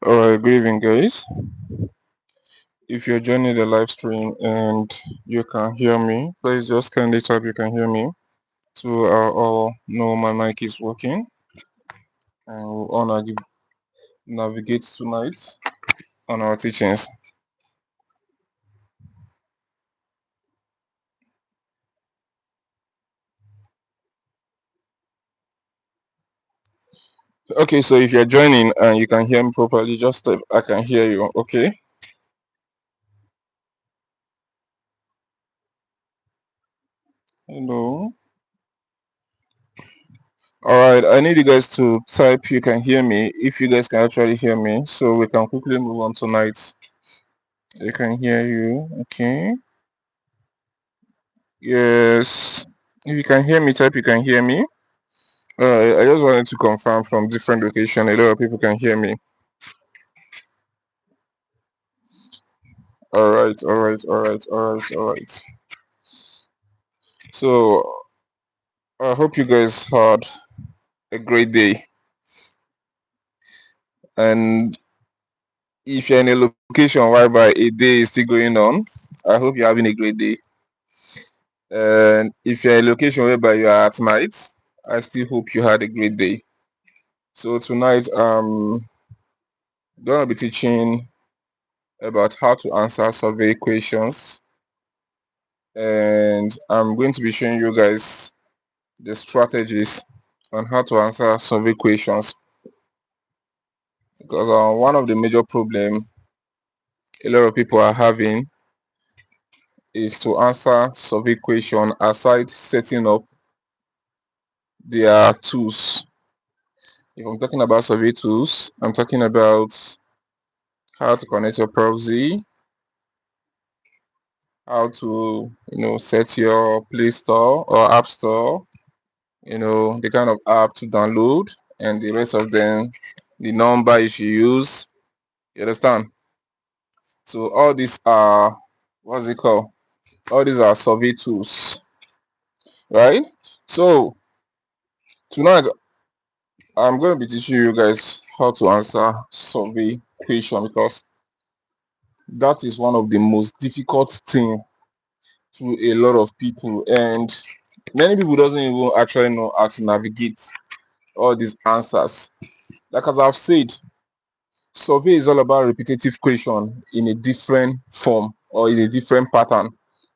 Alright, good evening, guys. If you're joining the live stream and you can hear me, please just kindly type you can hear me. So I'll all know my mic is working and we'll all navigate tonight on our teachings. Okay, so if you're joining and you can hear me properly, just type I can hear you, okay? Hello. Alright, I need you guys to type you can hear me if you guys can actually hear me so we can quickly move on tonight. I can hear you, okay? Yes. If you can hear me, type you can hear me. I just wanted to confirm from different location. A lot of people can hear me. Alright, alright, alright, alright, alright. So I hope you guys had a great day. And if you're in a location whereby a day is still going on, I hope you're having a great day. And if you're in a location whereby you are at night, I still hope you had a great day. So tonight I'm gonna be teaching about how to answer survey questions, and I'm going to be showing you guys the strategies on how to answer survey questions, because one of the major problem a lot of people are having is to answer survey question aside setting up their tools. If I'm talking about survey tools, I'm talking about how to connect your proxy, how to set your Play Store or App Store, the kind of app to download, and the rest of them, the number you should use. You understand? So all these are, what's it called? All these are survey tools, right? So tonight I'm going to be teaching you guys how to answer survey question, because that is one of the most difficult thing to a lot of people, and many people doesn't even actually know how to navigate all these answers. Like as I've said, survey is all about repetitive question in a different form or in a different pattern.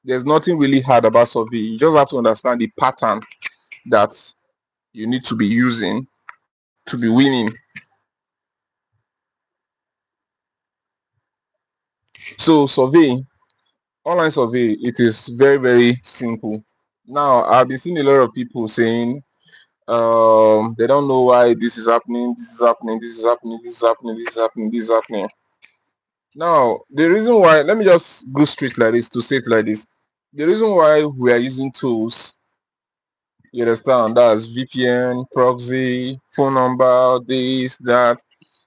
There's nothing really hard about survey. You just have to understand the pattern that you need to be using to be winning. So survey, online survey, it is very, very simple. Now I've been seeing a lot of people saying they don't know why this is happening, this is happening, this is happening, this is happening, this is happening, this is happening. Now the reason why, let me just go straight like this to say it like this. The reason why we are using tools, you understand, that's VPN, proxy, phone number, this, that,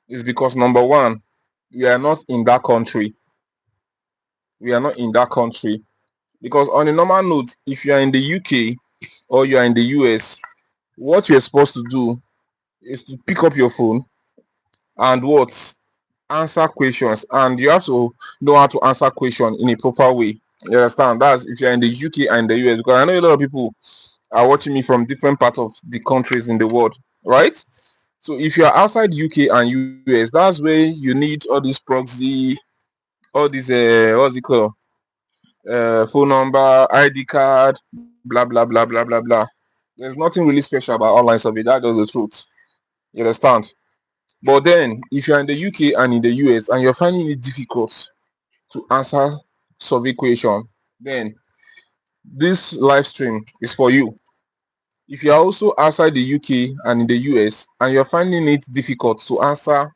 is because number one, we are not in that country. We are not in that country. Because on a normal note, if you are in the UK or you are in the US, what you're supposed to do is to pick up your phone and what? Answer questions. And you have to know how to answer questions in a proper way. You understand? That's if you're in the UK and the US. Because I know a lot of people are watching me from different parts of the countries in the world, right? So if you're outside UK and US, that's where you need all this proxy, all these what's it called? Phone number, ID card, blah blah blah blah blah blah. There's nothing really special about online survey. That's just the truth. You understand? But then, if you're in the UK and in the US and you're finding it difficult to answer survey question, then this live stream is for you. If you're also outside the UK and in the US and you're finding it difficult to answer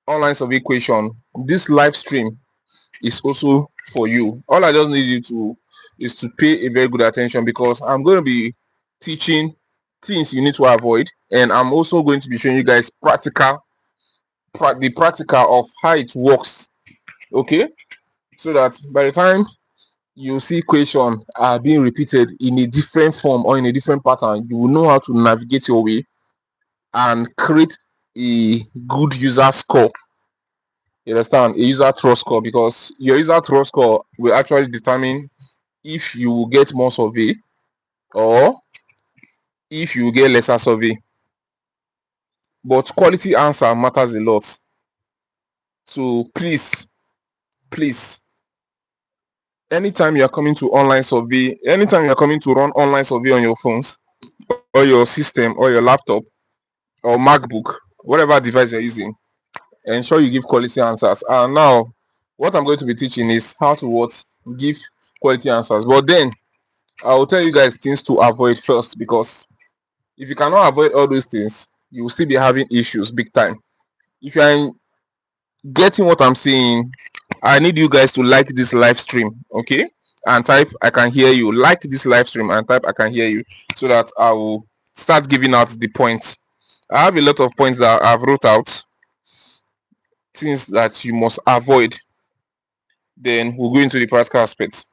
online survey question, this live stream is also for you. All I just need you to is to pay a very good attention, because I'm going to be teaching things you need to avoid, and I'm also going to be showing you guys the practical of how it works. Okay, so that by the time you see question are being repeated in a different form or in a different pattern, you will know how to navigate your way and create a good user score. You understand? A user trust score, because your user trust score will actually determine if you will get more survey or if you will get lesser survey. But quality answer matters a lot. So please, anytime you are coming to online survey, anytime you are coming to run online survey on your phones or your system or your laptop or MacBook, whatever device you're using, ensure you give quality answers. And now, what I'm going to be teaching is how to give quality answers. But then, I will tell you guys things to avoid first, because if you cannot avoid all those things, you will still be having issues big time. If you're getting what I'm saying, I need you guys to like this live stream, okay? And type "I can hear you." Like this live stream and type "I can hear you," so that I will start giving out the points. I have a lot of points that I've wrote out, things that you must avoid. Then we'll go into the practical aspects.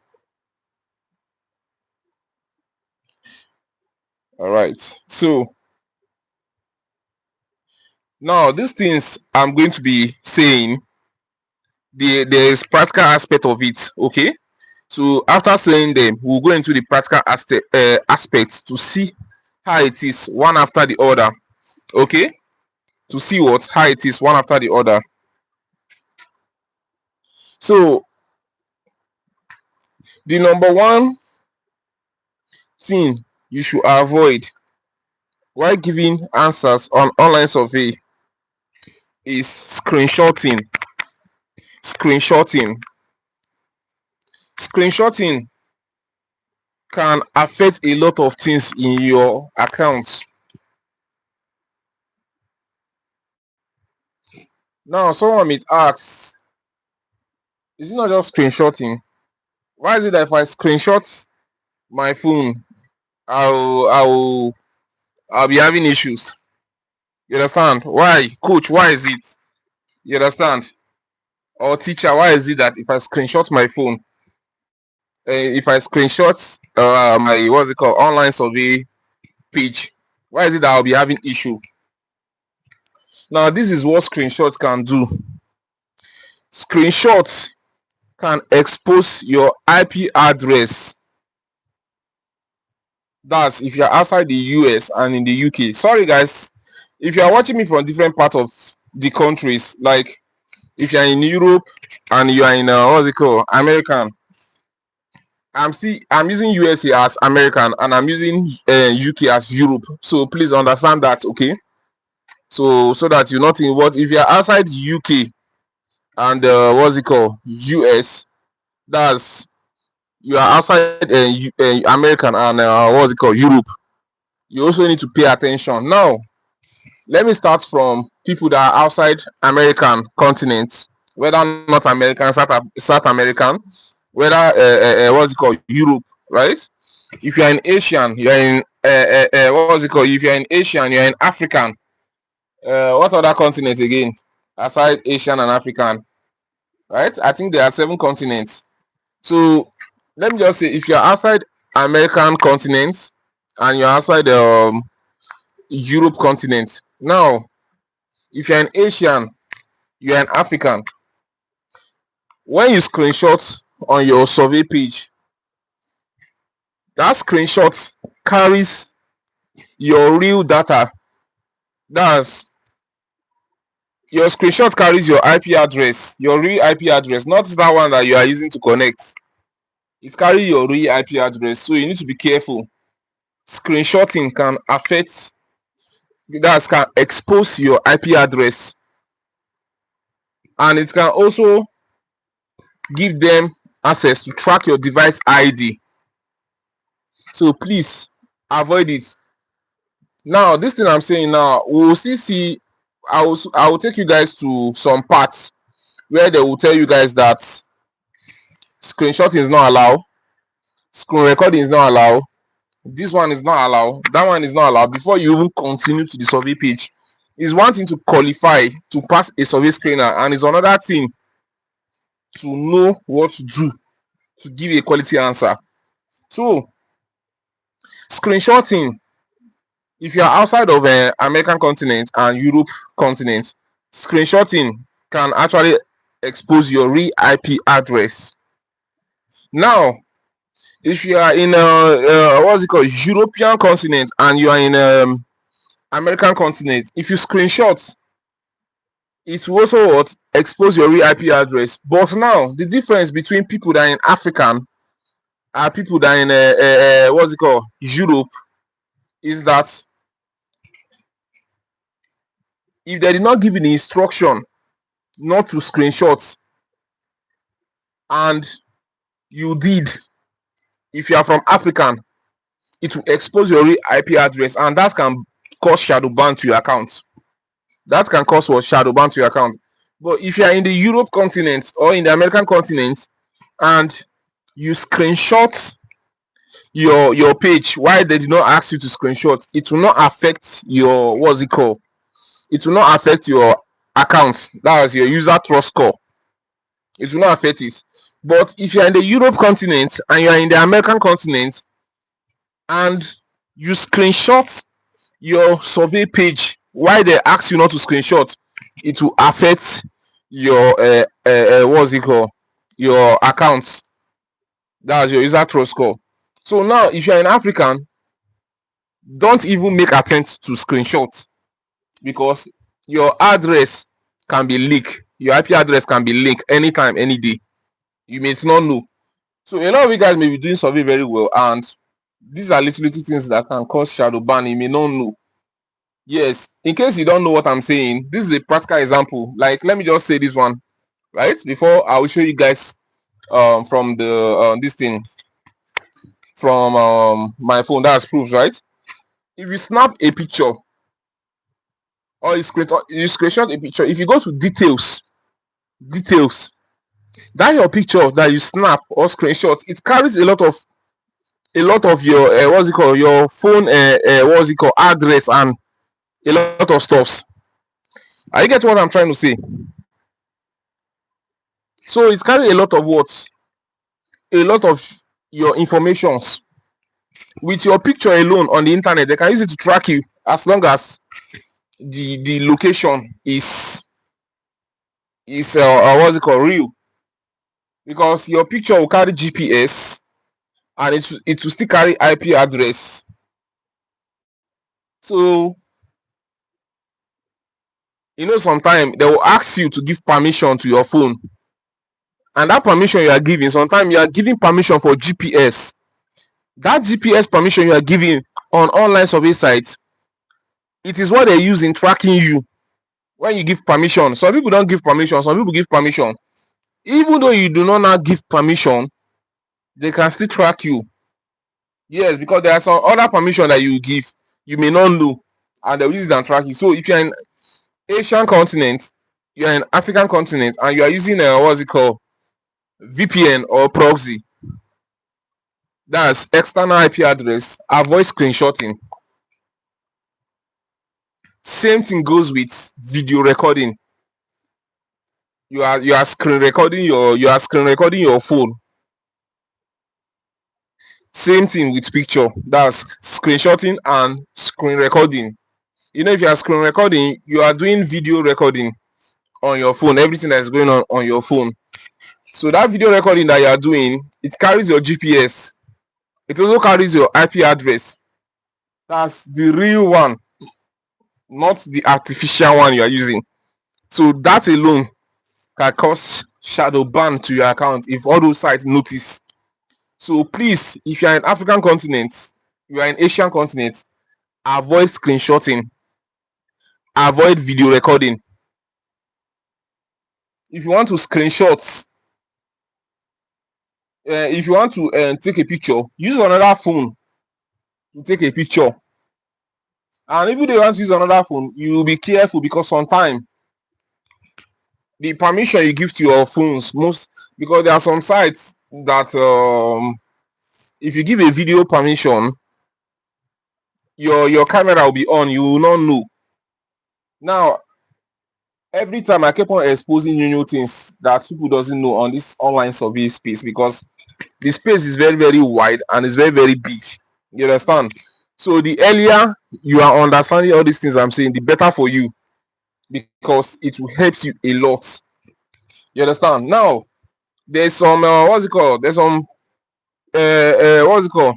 All right. So now these things I'm going to be saying, there is practical aspect of it, okay? So after saying them, we'll go into the practical aspects to see how it is one after the other, okay? To see how it is one after the other. So the number one thing you should avoid while giving answers on online survey is screenshotting. Screenshotting can affect a lot of things in your account. Now, someone might ask, is it not just screenshotting? Why is it that if I screenshot my phone, I'll be having issues? You understand? Why? Coach, why is it? You understand? Or teacher, why is it that if I screenshot my phone, if I screenshot my online survey page, why is it that I'll be having issue? Now, this is what screenshots can do. Screenshots can expose your IP address. That's if you're outside the US and in the UK. Sorry guys, if you are watching me from different parts of the countries, like if you're in Europe and you are in American. I'm using USA as American and I'm using UK as Europe. So please understand that, okay? So that you're not in what if you're outside UK and US, that's you are outside American and Europe. You also need to pay attention. Now, let me start from people that are outside American continent, whether North American, South American, whether Europe, right? If you're in Asian, you're in if you're in Asian, you're in African. What other continent again aside Asian and African? Right? I think there are 7 continents. So let me just say, if you're outside American continent and you're outside Europe continent, now if you're an Asian, you're an African, when you screenshot on your survey page, that screenshot carries your real data. That's your screenshot carries your IP address, your real IP address, not that one that you are using to connect. It carries your real IP address, so you need to be careful. Screenshotting can can expose your IP address, and it can also give them access to track your device ID. So please avoid it. Now, this thing I'm saying now, we will still see. I will take you guys to some parts where they will tell you guys that screenshotting is not allowed, screen recording is not allowed, this one is not allowed, that one is not allowed. Before you even continue to the survey page, it's one thing to qualify to pass a survey screener, and it's another thing to know what to do to give a quality answer. So screenshotting, if you are outside of American continent and Europe continent, screenshotting can actually expose your real IP address. Now, if you are in what's it called, European continent, and you are in American continent, if you screenshot, it will also what expose your real IP address. But now the difference between people that are in African and people that are in what's it called, Europe, is that if they did not give you the instruction not to screenshot and you did, if you are from African, it will expose your real IP address, and that can cause shadow ban to your account. That can cause what? Shadow ban to your account. But if you are in the Europe continent or in the American continent and you screenshot your page, why they did not ask you to screenshot, it will not affect your, what's it called, it will not affect your account. That is your user trust score. It will not affect it. But if you are in the Europe continent and you are in the American continent and you screenshot your survey page, why they ask you not to screenshot, it will affect your what's it called, your account. That's your user trust score. So now if you're an African, don't even make attempt to screenshot, because your address can be leaked. Your IP address can be leaked anytime, any day. You may not know. So a lot of you guys may be doing survey very well, and these are little things that can cause shadow ban. You may not know. Yes, in case you don't know what I'm saying, this is a practical example. Like, let me just say this one, right? Before I will show you guys from the this thing from my phone. That's proof, right? If you snap a picture or you screenshot a picture, if you go to details, that your picture that you snap or screenshot, it carries a lot of your what's it called, your phone what's it called, address, and a lot of stuffs. Are you get what I'm trying to say? So it carries a lot of what, a lot of your informations. With your picture alone on the internet, they can use it to track you, as long as the location is what's it called, real. Because your picture will carry GPS and it will still carry IP address. So you know, sometimes they will ask you to give permission to your phone, and that permission you are giving, sometimes you are giving permission for GPS. That GPS permission you are giving on online survey sites, it is what they use in tracking you when you give permission. Some people don't give permission, some people give permission. Even though you do not now give permission, they can still track you. Yes, because there are some other permission that you give, you may not know, and they'll use it and track you. So if you're in Asian continent, you're in African continent, and you are using what's it called, VPN or proxy, that's external IP address, avoid screenshotting. Same thing goes with video recording. You are screen recording your phone. Same thing with picture, that's screenshotting and screen recording. You know, if you are screen recording, you are doing video recording on your phone, everything that is going on your phone. So that video recording that you are doing, it carries your GPS. It also carries your IP address. That's the real one, not the artificial one you are using. So that alone can cause shadow ban to your account if all those sites notice. So please, if you are in African continent, you are in Asian continent, avoid screenshotting, avoid video recording. If you want to screenshot, if you want to take a picture, use another phone to take a picture. And if you don't want to use another phone, you will be careful, because sometimes the permission you give to your phones, because there are some sites that if you give a video permission, your camera will be on, you will not know. Now, every time I keep on exposing new things that people doesn't know on this online survey space, because the space is very, very wide and it's very, very big. You understand? So the earlier you are understanding all these things I'm saying, the better for you, because it will help you a lot. You understand? Now there's some what's it called? There's some what's it called?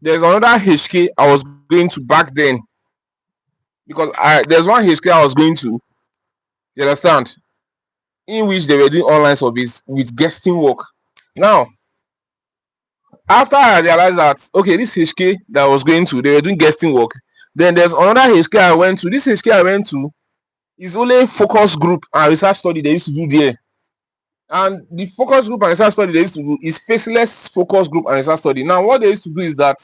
There's another HK I was going to back then, because there's one HK I was going to. You understand? In which they were doing online service with guesting work. Now, after I realized that okay, this HK that I was going to, they were doing guesting work. Then there's another HK I went to. This HK I went to is only focus group and research study they used to do there. And the focus group and research study they used to do is faceless focus group and research study. Now, what they used to do is that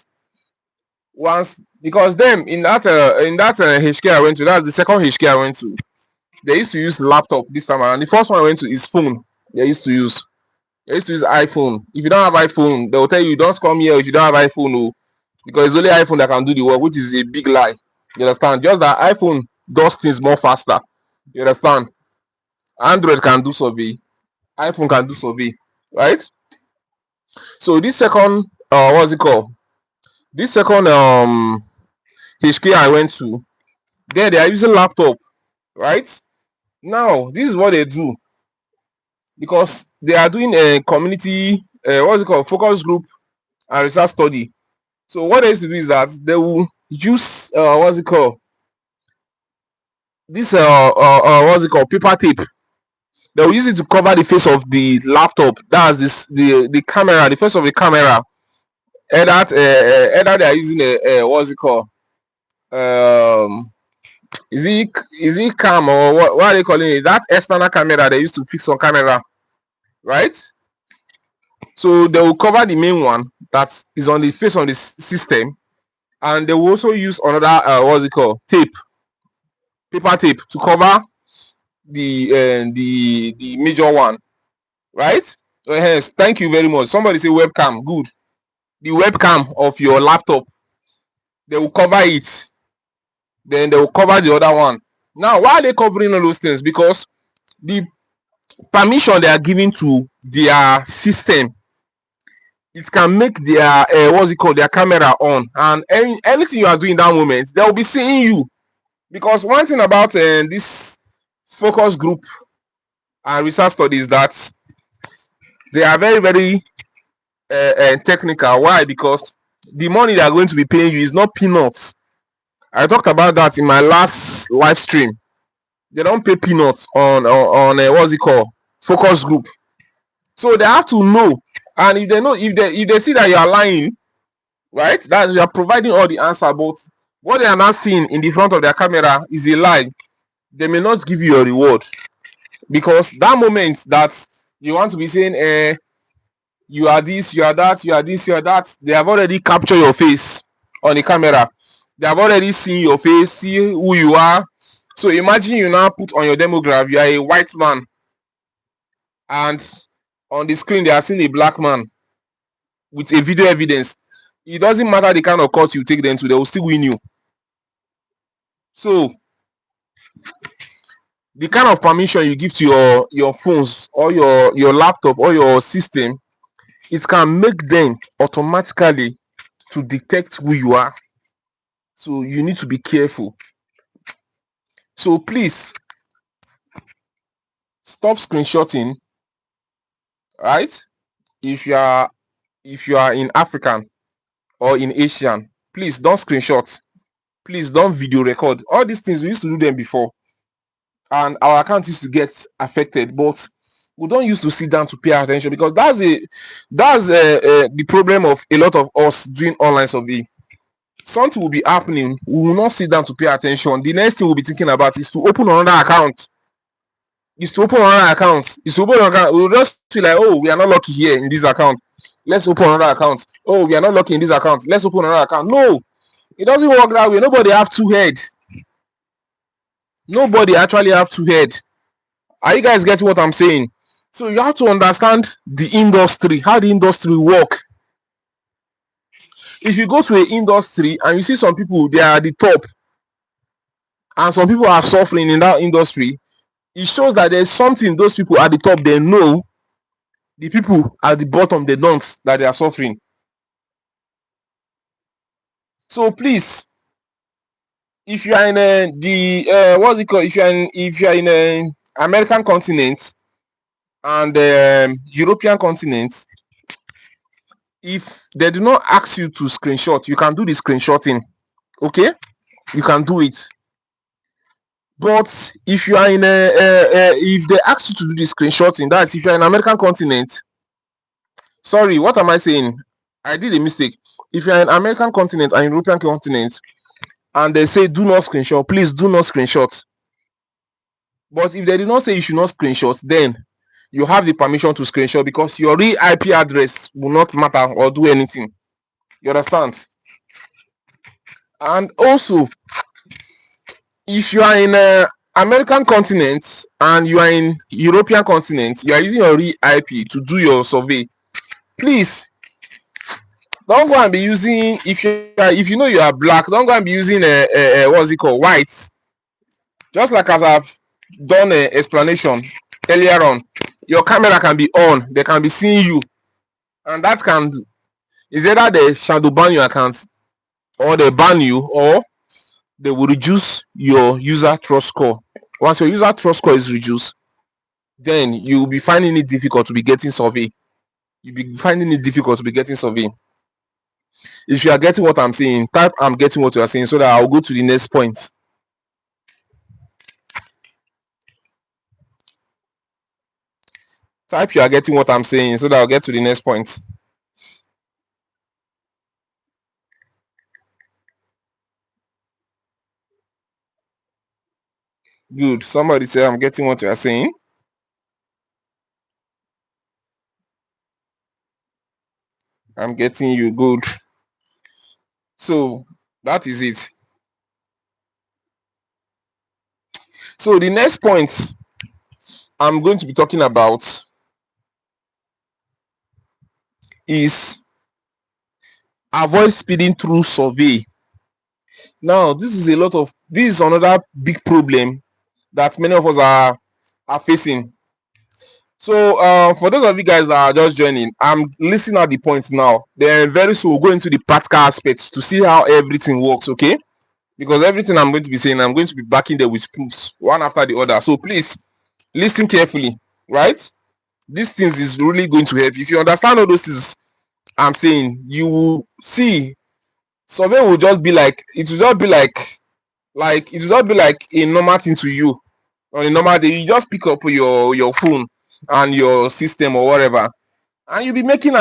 once, because them in that HK I went to, that's the second HK I went to, they used to use laptop this time around. The first one I went to is phone. They used to use iPhone. If you don't have iPhone, they will tell you don't come here if you don't have iPhone, oh, because it's only iPhone that can do the work, which is a big lie. You understand? Just that iPhone does things more faster. You understand? Android can do survey, iPhone can do survey, right? So this second, what's it called? This second HK I went to, there they are using laptop, right? Now this is what they do, because they are doing a community, what's it called, focus group and research study. So what they used to do is that they will use what's it called, this what's it called, paper tape. They will use it to cover the face of the laptop. That's this the camera, the face of the camera. Either they are using a what's it called, um is it cam, or what are they calling it, that external camera they used to fix on camera, right? So they will cover the main one that is on the face of the system, and they will also use another what's it called, tape, paper tape, to cover the major one, right? Yes, thank you very much. Somebody say webcam. Good. The webcam of your laptop, they will cover it, then they will cover the other one. Now, why are they covering all those things? Because the permission they are giving to their system, it can make their what's it called, their camera on, and anything you are doing that moment, they will be seeing you. Because one thing about this focus group and research studies, that they are very very technical. Why? Because the money they are going to be paying you is not peanuts. I talked about that in my last live stream. They don't pay peanuts on what's it called, focus group. So they have to know, and if they know, if they see that you are lying, right, that you are providing all the answer, but what they are not seeing in the front of their camera is a lie, they may not give you a reward. Because that moment that you want to be saying you are this, you are that, you are this, you are that, they have already captured your face on the camera. They have already seen your face, see who you are. So imagine you now put on your demograph, you are a white man, and on the screen they are seeing a black man with a video evidence. It doesn't matter the kind of court you take them to, they will still win you. So the kind of permission you give to your phones or your laptop or your system, it can make them automatically to detect who you are. So you need to be careful. So please stop screenshotting, right? If you are in African or in Asian, please don't screenshot. Please don't video record. All these things we used to do them before, and our account used to get affected, but we don't used to sit down to pay attention, because that's the problem of a lot of us doing online survey. Something will be happening, we will not sit down to pay attention. The next thing we'll be thinking about is to open another account. We'll just feel like, oh, we are not lucky here in this account, let's open another account. Oh, we are not lucky in this account, let's open another account. No, it doesn't work that way. Nobody have two heads. Nobody actually have two heads. Are you guys getting what I'm saying? So you have to understand the industry, how the industry work. If you go to an industry and you see some people, they are at the top, and some people are suffering in that industry, it shows that there's something those people at the top, they know, the people at the bottom, they don't, that they are suffering. So please, if you are in the what's it called, if you are in American continent, and European continent, if they do not ask you to screenshot, you can do the screenshotting. Okay, you can do it. But if you are in if they ask you to do the screenshotting, that's if you're in American continent. Sorry, what am I saying? I did a mistake. If you're in American continent and European continent, and they say do not screenshot, please do not screenshot. But if they did not say you should not screenshot, then you have the permission to screenshot, because your real IP address will not matter or do anything. You understand? And also, if you are in American continent and you are in European continent, you are using your real IP to do your survey, please don't go and be using, if you know you are black, don't go and be using what's it called, white. Just like as I've done an explanation earlier on, your camera can be on, they can be seeing you, and that can is either they shadow ban your account, or they ban you, or they will reduce your user trust score. Once your user trust score is reduced, then you will be finding it difficult to be getting survey. You'll be finding it difficult to be getting survey. If you are getting what I'm saying, type I'm getting what you are saying, so that I'll go to the next point. Type you are getting what I'm saying, so that I'll get to the next point. Good. Somebody say I'm getting what you are saying. I'm getting you. Good. So that is it. So the next point I'm going to be talking about is avoid speeding through survey. Now, this is another big problem that many of us are facing. So for those of you guys that are just joining, I'm listing out the points now. Then very soon we'll go into the practical aspects to see how everything works, okay? Because everything I'm going to be saying, I'm going to be backing there with proofs, one after the other. So please listen carefully, right? These things is really going to help. If you understand all those things I'm saying, you will see survey will just be like, it will just be like it will just be like a normal thing to you. On a normal day, you just pick up your phone and your system or whatever, and you'll be making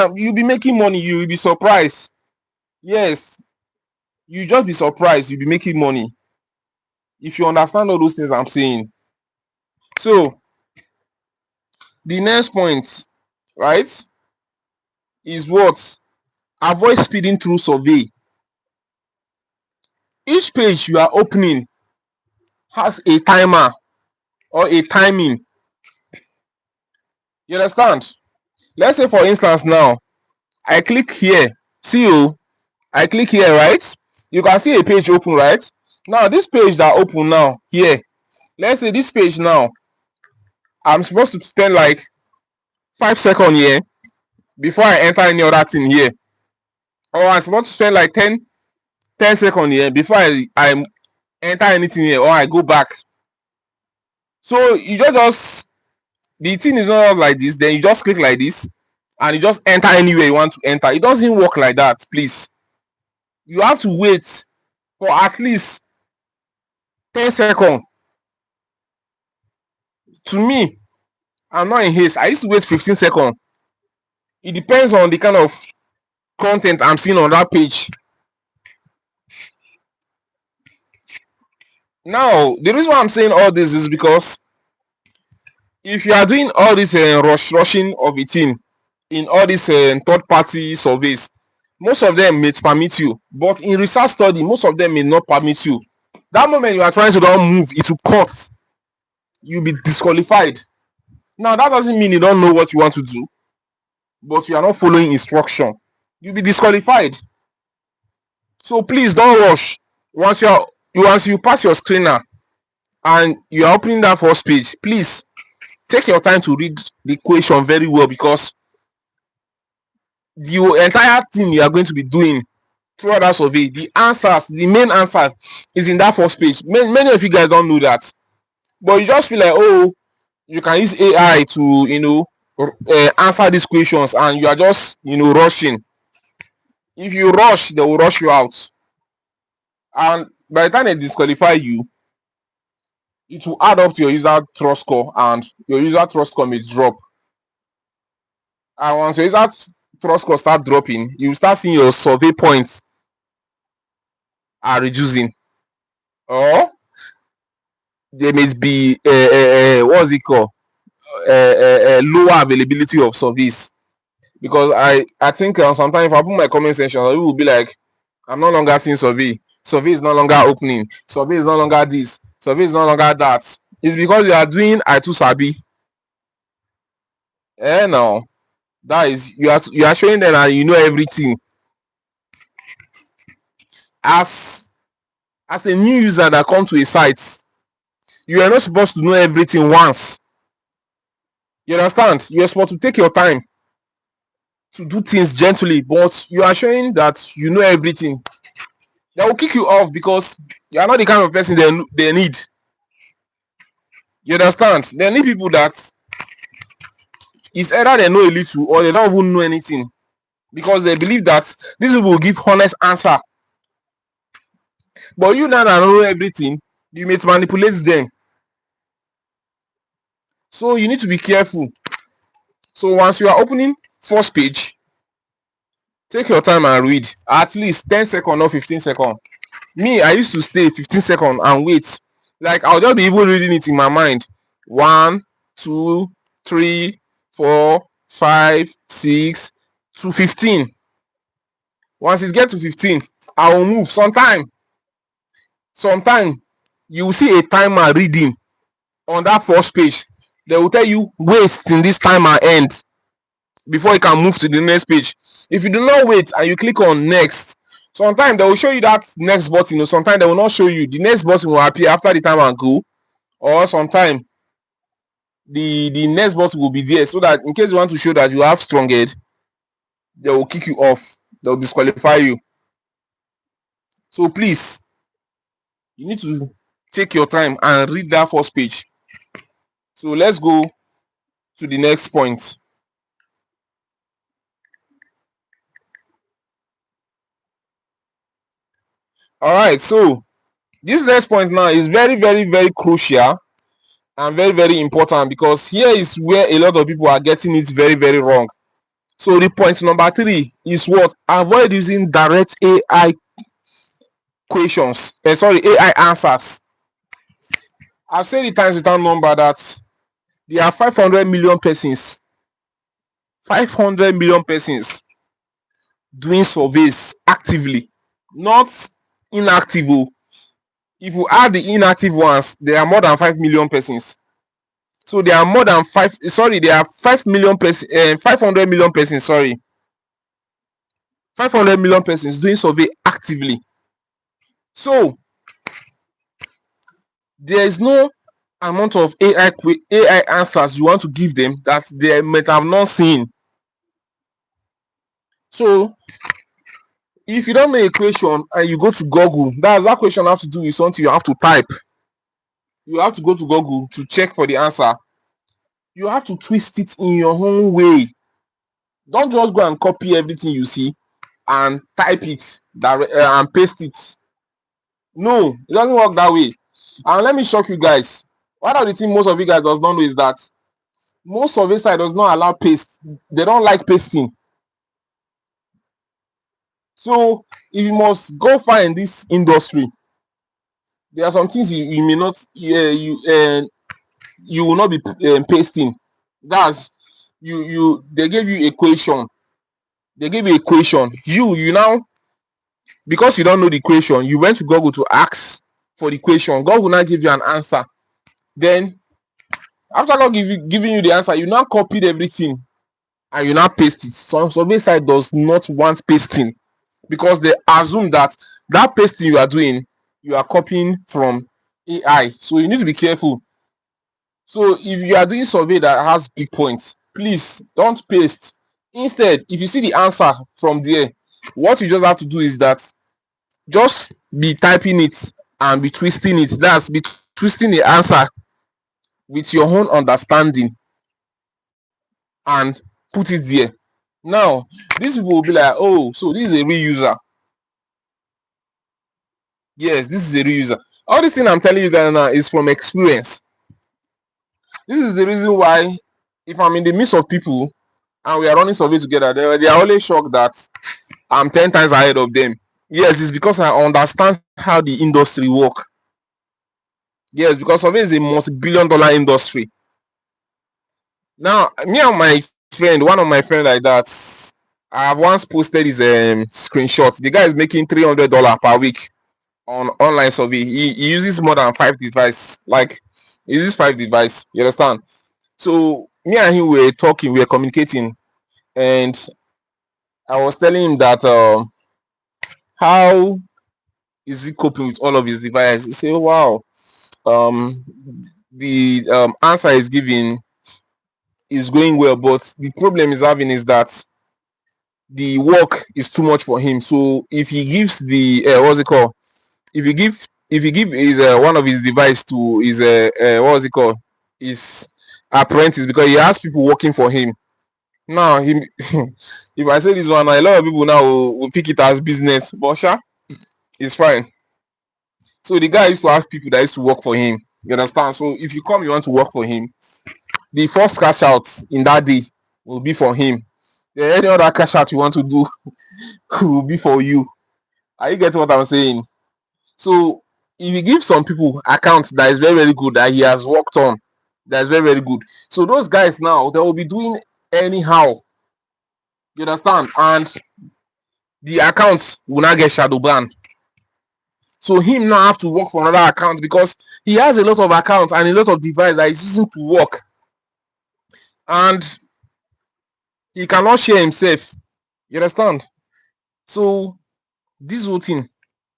money. You'll be surprised. Yes, you just be surprised. You'll be making money if you understand all those things I'm saying. So the next point, right, is what? Avoid speeding through survey. Each page you are opening has a timer or a timing. You understand? Let's say for instance now, I click here, I click here, right? You can see a page open, right? Now this page that open now here, let's say this page now, I'm supposed to spend like 5 seconds here before I enter any other thing here, or I'm supposed to spend like 10 seconds here before I enter anything here, or I go back. So you just the thing is not like this, then you just click like this and you just enter anywhere you want to enter. It doesn't work like that, please. You have to wait for at least 10 seconds. To me, I'm not in haste. I used to wait 15 seconds. It depends on the kind of content I'm seeing on that page. Now, the reason why I'm saying all this is because if you are doing all this rushing of a team in all these third-party surveys, most of them may permit you, but in research study, most of them may not permit you. That moment you are trying to don't move, it will cut. You'll be disqualified. Now, that doesn't mean you don't know what you want to do, but you are not following instruction. You'll be disqualified. So please don't rush. Once you pass your screener and you are opening that first page, please take your time to read the question very well, because the entire thing you are going to be doing throughout that survey, the main answers is in that first page. Many of you guys don't know that, but you just feel like, oh, you can use AI to answer these questions and you are just rushing. If you rush, they will rush you out, and by the time they disqualify you, it will add up to your user trust score, and your user trust score may drop. And once your user trust score start dropping, you start seeing your survey points are reducing, or there may be what's it called, lower availability of service. Because I think sometimes if I put my comment section, it will be like, I'm no longer seeing survey. Survey is no longer opening. Survey is no longer this. Survey is no longer that. It's because you are doing I too sabi. No, that is you are showing them that you know everything. As a new user that come to a site, you are not supposed to know everything once. You understand? You are supposed to take your time to do things gently, but you are showing that you know everything. They will kick you off because you are not the kind of person they need. You understand? They need people that it's either they know a little or they don't even know anything, because they believe that this will give honest answer. But you now that know everything, you may manipulate them. So you need to be careful. So once you are opening first page, take your time and read at least 10 seconds or 15 seconds. Me, I used to stay 15 seconds and wait. Like I'll just be even reading it in my mind. 1, 2, 3, 4, 5, 6 to 15. Once it gets to 15, I will move. Sometimes you will see a timer reading on that first page. They will tell you wait till this timer end before you can move to the next page. If you do not wait and you click on next, sometimes they will show you that next button, or sometimes they will not show you. The next button will appear after the timer go, or sometimes the next button will be there, so that in case you want to show that you have strong head, they will kick you off. They will disqualify you. So please, you need to take your time and read that first page. So let's go to the next point. All right, so this next point now is very, very, very crucial and very, very important, because here is where a lot of people are getting it very, very wrong. So the point number 3 is what? Avoid using direct AI questions. AI answers. I've said it times without number that there are 500 million persons. 500 million persons doing surveys actively, not inactive. If you add the inactive ones, there are more than 5 million persons. So there are more than 5 million persons, 500 million persons, 500 million persons doing survey actively. So there is no amount of AI answers you want to give them that they might have not seen. So if you don't know a question and you go to Google, that question have to do with something you have to type. You have to go to Google to check for the answer. You have to twist it in your own way. Don't just go and copy everything you see and type it and paste it. No, it doesn't work that way. And let me shock you guys. One of the things most of you guys does not know is that most survey site does not allow paste. They don't like pasting. So if you must go far in this industry, there are some things you may not you will not be pasting. That's they gave you equation. They gave you equation. You now, because you don't know the equation, you went to Google to ask for the equation. God will not give you an answer. Then after God giving you the answer, you now copied everything and you now paste it. Some survey site does not want pasting, because they assume that pasting you are doing, you are copying from AI. So you need to be careful. So if you are doing survey that has big points, please don't paste. Instead, if you see the answer from there, what you just have to do is that just be typing it and be twisting it. That's be twisting the answer with your own understanding. and put it there. Now, these people will be like, oh, so this is a real user. Yes, this is a real user. All this thing I'm telling you guys now is from experience. This is the reason why, if I'm in the midst of people and we are running survey together, they are always shocked that I'm 10 times ahead of them. Yes, it's because I understand how the industry work. Yes, because survey is a multi-billion-dollar industry. Now, me and my friend, one of my friends like that, I have once posted his screenshot. The guy is making $300 per week on online survey. He uses more than 5 devices. Like, he uses 5 devices. You understand? So me and him were talking, we were communicating, and I was telling him that how is he coping with all of his devices. He said, oh, wow, um, the answer is giving is going well, but the problem he's having is that the work is too much for him. So if he gives the what's it called? If he give his one of his device to his what's it called? His apprentice, because he has people working for him. Now he if I say this one, a lot of people now will pick it as business, but sure, it's fine. So the guy used to have people that used to work for him. You understand? So if you come, you want to work for him, the first cash out in that day will be for him. Then any other cash out you want to do will be for you. Are you getting what I'm saying? So if you give some people accounts that is very, very good, that he has worked on, that is very, very good. So those guys now, they will be doing anyhow. You understand? And the accounts will not get shadow banned. So him now have to work for another account because he has a lot of accounts and a lot of devices that he's using to work. And he cannot share himself. You understand? So this whole thing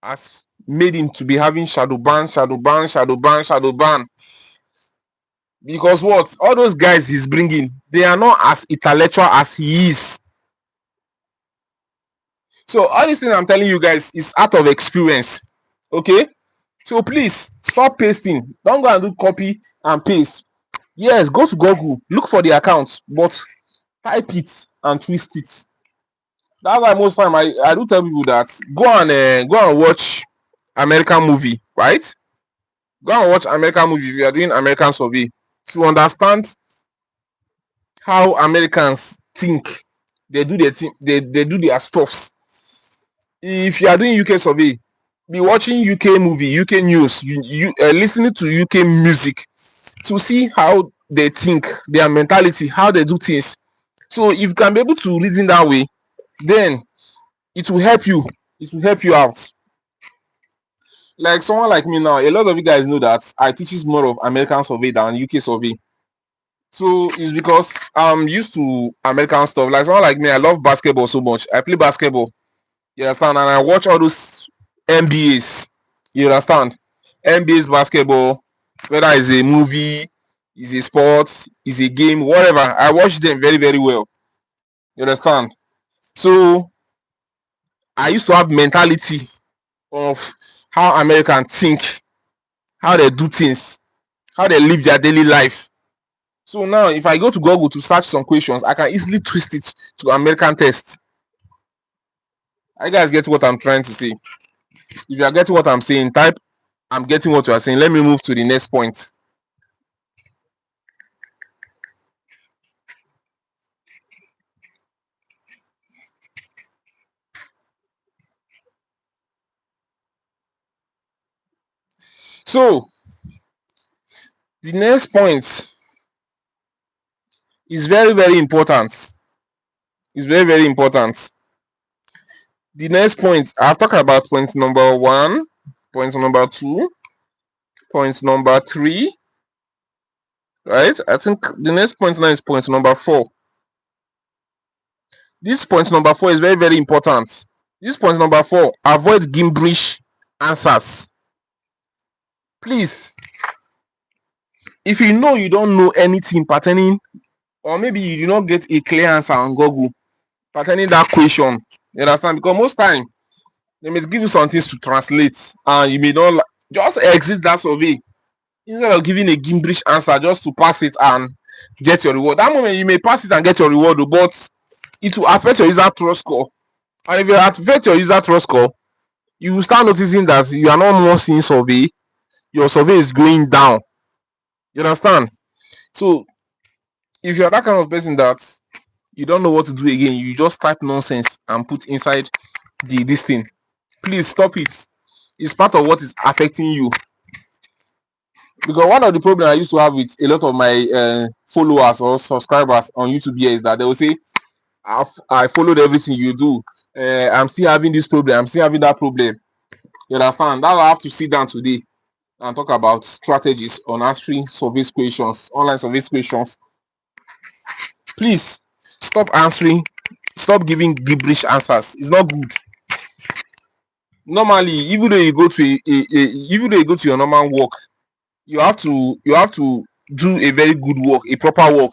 has made him to be having shadow ban, shadow ban, shadow ban, shadow ban. Because what? All those guys he's bringing, they are not as intellectual as he is. So all these things I'm telling you guys is out of experience. Okay? So please stop pasting. Don't go and do copy and paste. Yes, go to Google, look for the account, but type it and twist it. That's why most time I do tell people that go and watch American movie, right? Go and watch American movie if you are doing American survey to understand how Americans think. They do their thing, they do their stuffs. If you are doing UK survey, be watching UK movie, UK news, you listening to UK music to see how they think, their mentality, how they do things. So if you can be able to reason that way, then it will help you. It will help you out. Like someone like me now, a lot of you guys know that I teaches more of American survey than UK survey. So it's because I'm used to American stuff. Like someone like me, I love basketball so much. I play basketball. You understand? And I watch all those NBAs. You understand? NBA's basketball, whether it's a movie, is a sport, is a game, whatever. I watch them very, very well. You understand? So I used to have mentality of how Americans think, how they do things, how they live their daily life. So now if I go to Google to search some questions, I can easily twist it to American test. I guys get what I'm trying to say. If you are getting what I'm saying, type I'm getting what you are saying. Let me move to the next point. So the next point is very, very important. It's very, very important. The next point, I've talked about point number 1, point number 2, point number 3, right? I think the next point now is point number 4. This point number 4 is very, very important. This point number 4, avoid gibberish answers. Please, if you know you don't know anything pertaining, or maybe you do not get a clear answer on Google pertaining that question, you understand? Because most time they may give you some things to translate and you may not just exit that survey instead of giving a gibberish answer just to pass it and get your reward. That moment you may pass it and get your reward, but it will affect your user trust score. And if you affect your user trust score, you will start noticing that you are not more seeing survey, your survey is going down. You understand? So if you're that kind of person that you don't know what to do again, you just type nonsense and put inside this thing, please stop it. It's part of what is affecting you. Because one of the problems I used to have with a lot of my followers or subscribers on YouTube here is that they will say, I followed everything you do. I'm still having this problem. I'm still having that problem. You understand? That I have to sit down today and talk about strategies on answering survey questions, online survey questions. Please stop answering, stop giving gibberish answers. It's not good. Normally, even though you go to even though you go to your normal work, you have to do a very good work, a proper work.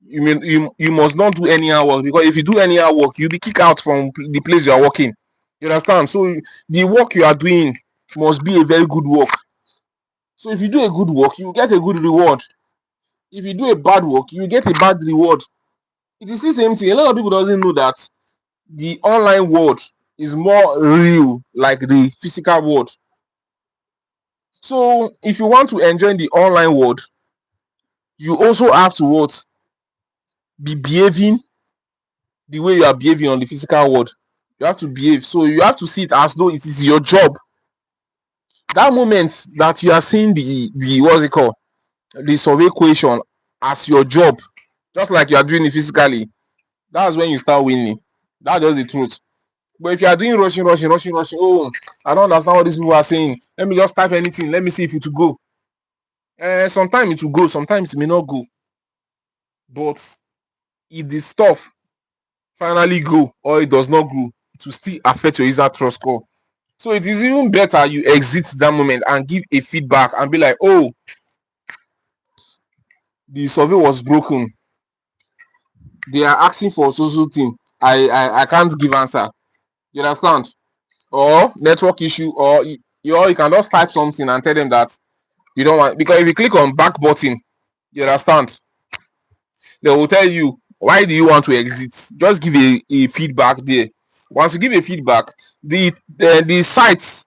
You must not do anyhow work, because if you do anyhow work, you'll be kicked out from the place you are working. You understand? So the work you are doing must be a very good work. So if you do a good work, you get a good reward. If you do a bad work, you get a bad reward. It is the same thing. A lot of people doesn't know that the online world is more real like the physical world. So if you want to enjoy the online world, you also have to what? Be behaving the way you are behaving on the physical world. You have to behave. So you have to see it as though it is your job. That moment that you are seeing the what's it called? The survey question as your job, just like you are doing it physically, that's when you start winning. That's just the truth. But if you are doing rushing, oh, I don't understand what these people are saying. Let me just type anything. Let me see if it will go. Sometimes it will go, sometimes it may not go. But if the stuff finally go or it does not go, it will still affect your user trust score. So it is even better you exit that moment and give a feedback and be like, oh, the survey was broken. They are asking for social thing. I can't give answer. You understand? Or network issue, or you can just type something and tell them that you don't want, because if you click on back button, you understand, they will tell you why do you want to exit. Just give a feedback there. Once you give a feedback, the site,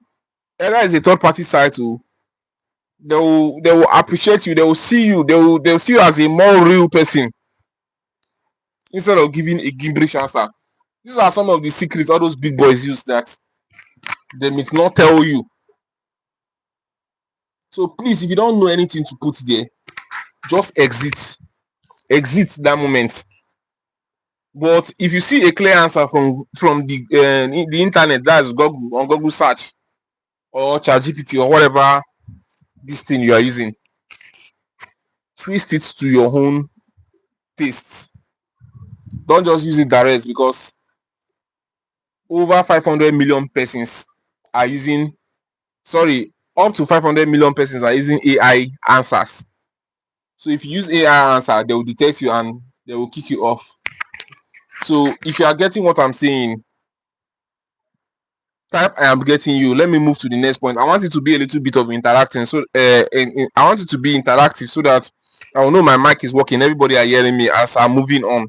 either is a third party site, they will appreciate you, they will see you, they will see you as a more real person instead of giving a gibberish answer. These are some of the secrets all those big boys use that they may not tell you. So please, if you don't know anything to put there, just exit that moment. But if you see a clear answer from the internet, that's Google, on Google search or ChatGPT or whatever this thing you are using, twist it to your own tastes. Don't just use it direct, because over 500 million persons are using, sorry, up to 500 million persons are using AI answers. So if you use AI answer, they will detect you and they will kick you off. So if you are getting what I'm saying, type I am getting you. Let me move to the next point. I want it to be a little bit of interacting. So I want it to be interactive so that I will know my mic is working. Everybody are hearing me as I'm moving on.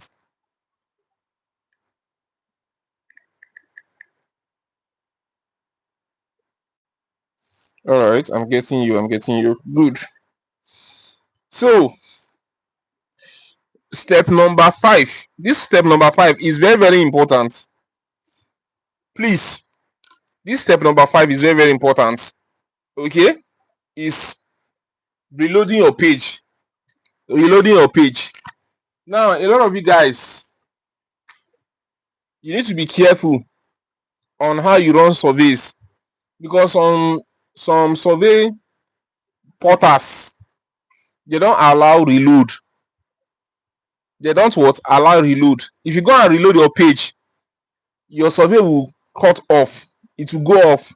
All right, I'm getting you. I'm getting you. Good. So step number 5. This step number 5 is very, very important. Please, this step number 5 is very, very important. Okay, is reloading your page. Reloading your page. Now, a lot of you guys, you need to be careful on how you run surveys, because on some survey portals, they don't allow reload. They don't what? Allow reload. If you go and reload your page, your survey will cut off. It will go off.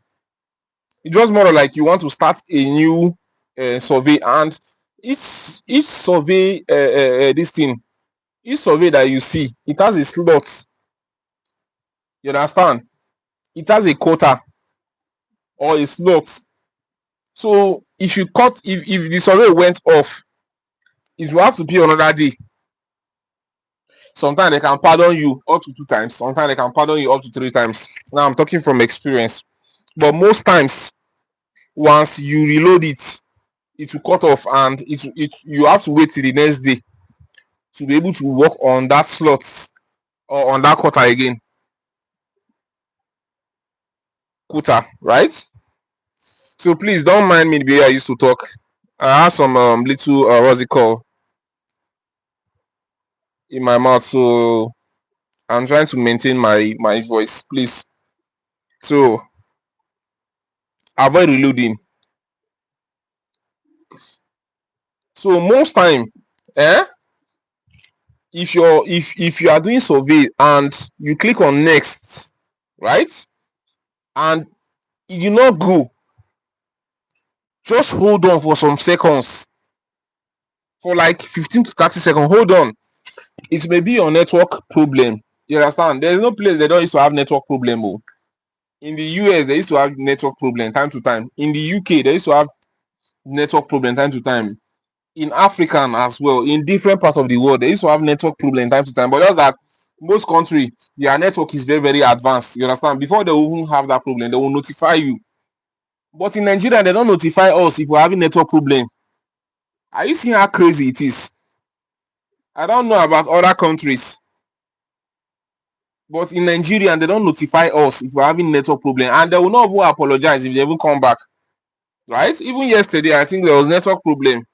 It's just more like you want to start a new survey, and each survey this thing, each survey that you see, it has a slot. You understand? It has a quota or a slot. So if you cut, if the survey went off if you have to pay another day, sometimes they can pardon you up to 2 times, sometimes they can pardon you up to 3 times. Now I'm talking from experience. But most times, once you reload it, it will cut off, and you have to wait till the next day to be able to work on that slot or on that quota again. Quota, right? So please don't mind me the way I used to talk. I have some little what's it called in my mouth, so I'm trying to maintain my voice, please. So avoid reloading. So most time, eh, if you are doing survey and you click on next, right, and you do not go, just hold on for some seconds, for like 15 to 30 seconds. Hold on. It may be your network problem. You understand? There's no place they don't used to have network problem. Oh. In the US, they used to have network problem time to time. In the UK, they used to have network problem time to time. In African as well, in different parts of the world, they used to have network problem time to time. But just that most country, their network is very, very advanced. You understand? Before they even have that problem, they will notify you. But in Nigeria, they don't notify us if we're having network problem. Are you seeing how crazy it is? I don't know about other countries, but in Nigeria, they don't notify us if we're having network problem, and they will not even apologize if they even come back. Right? Even yesterday, I think there was network problem.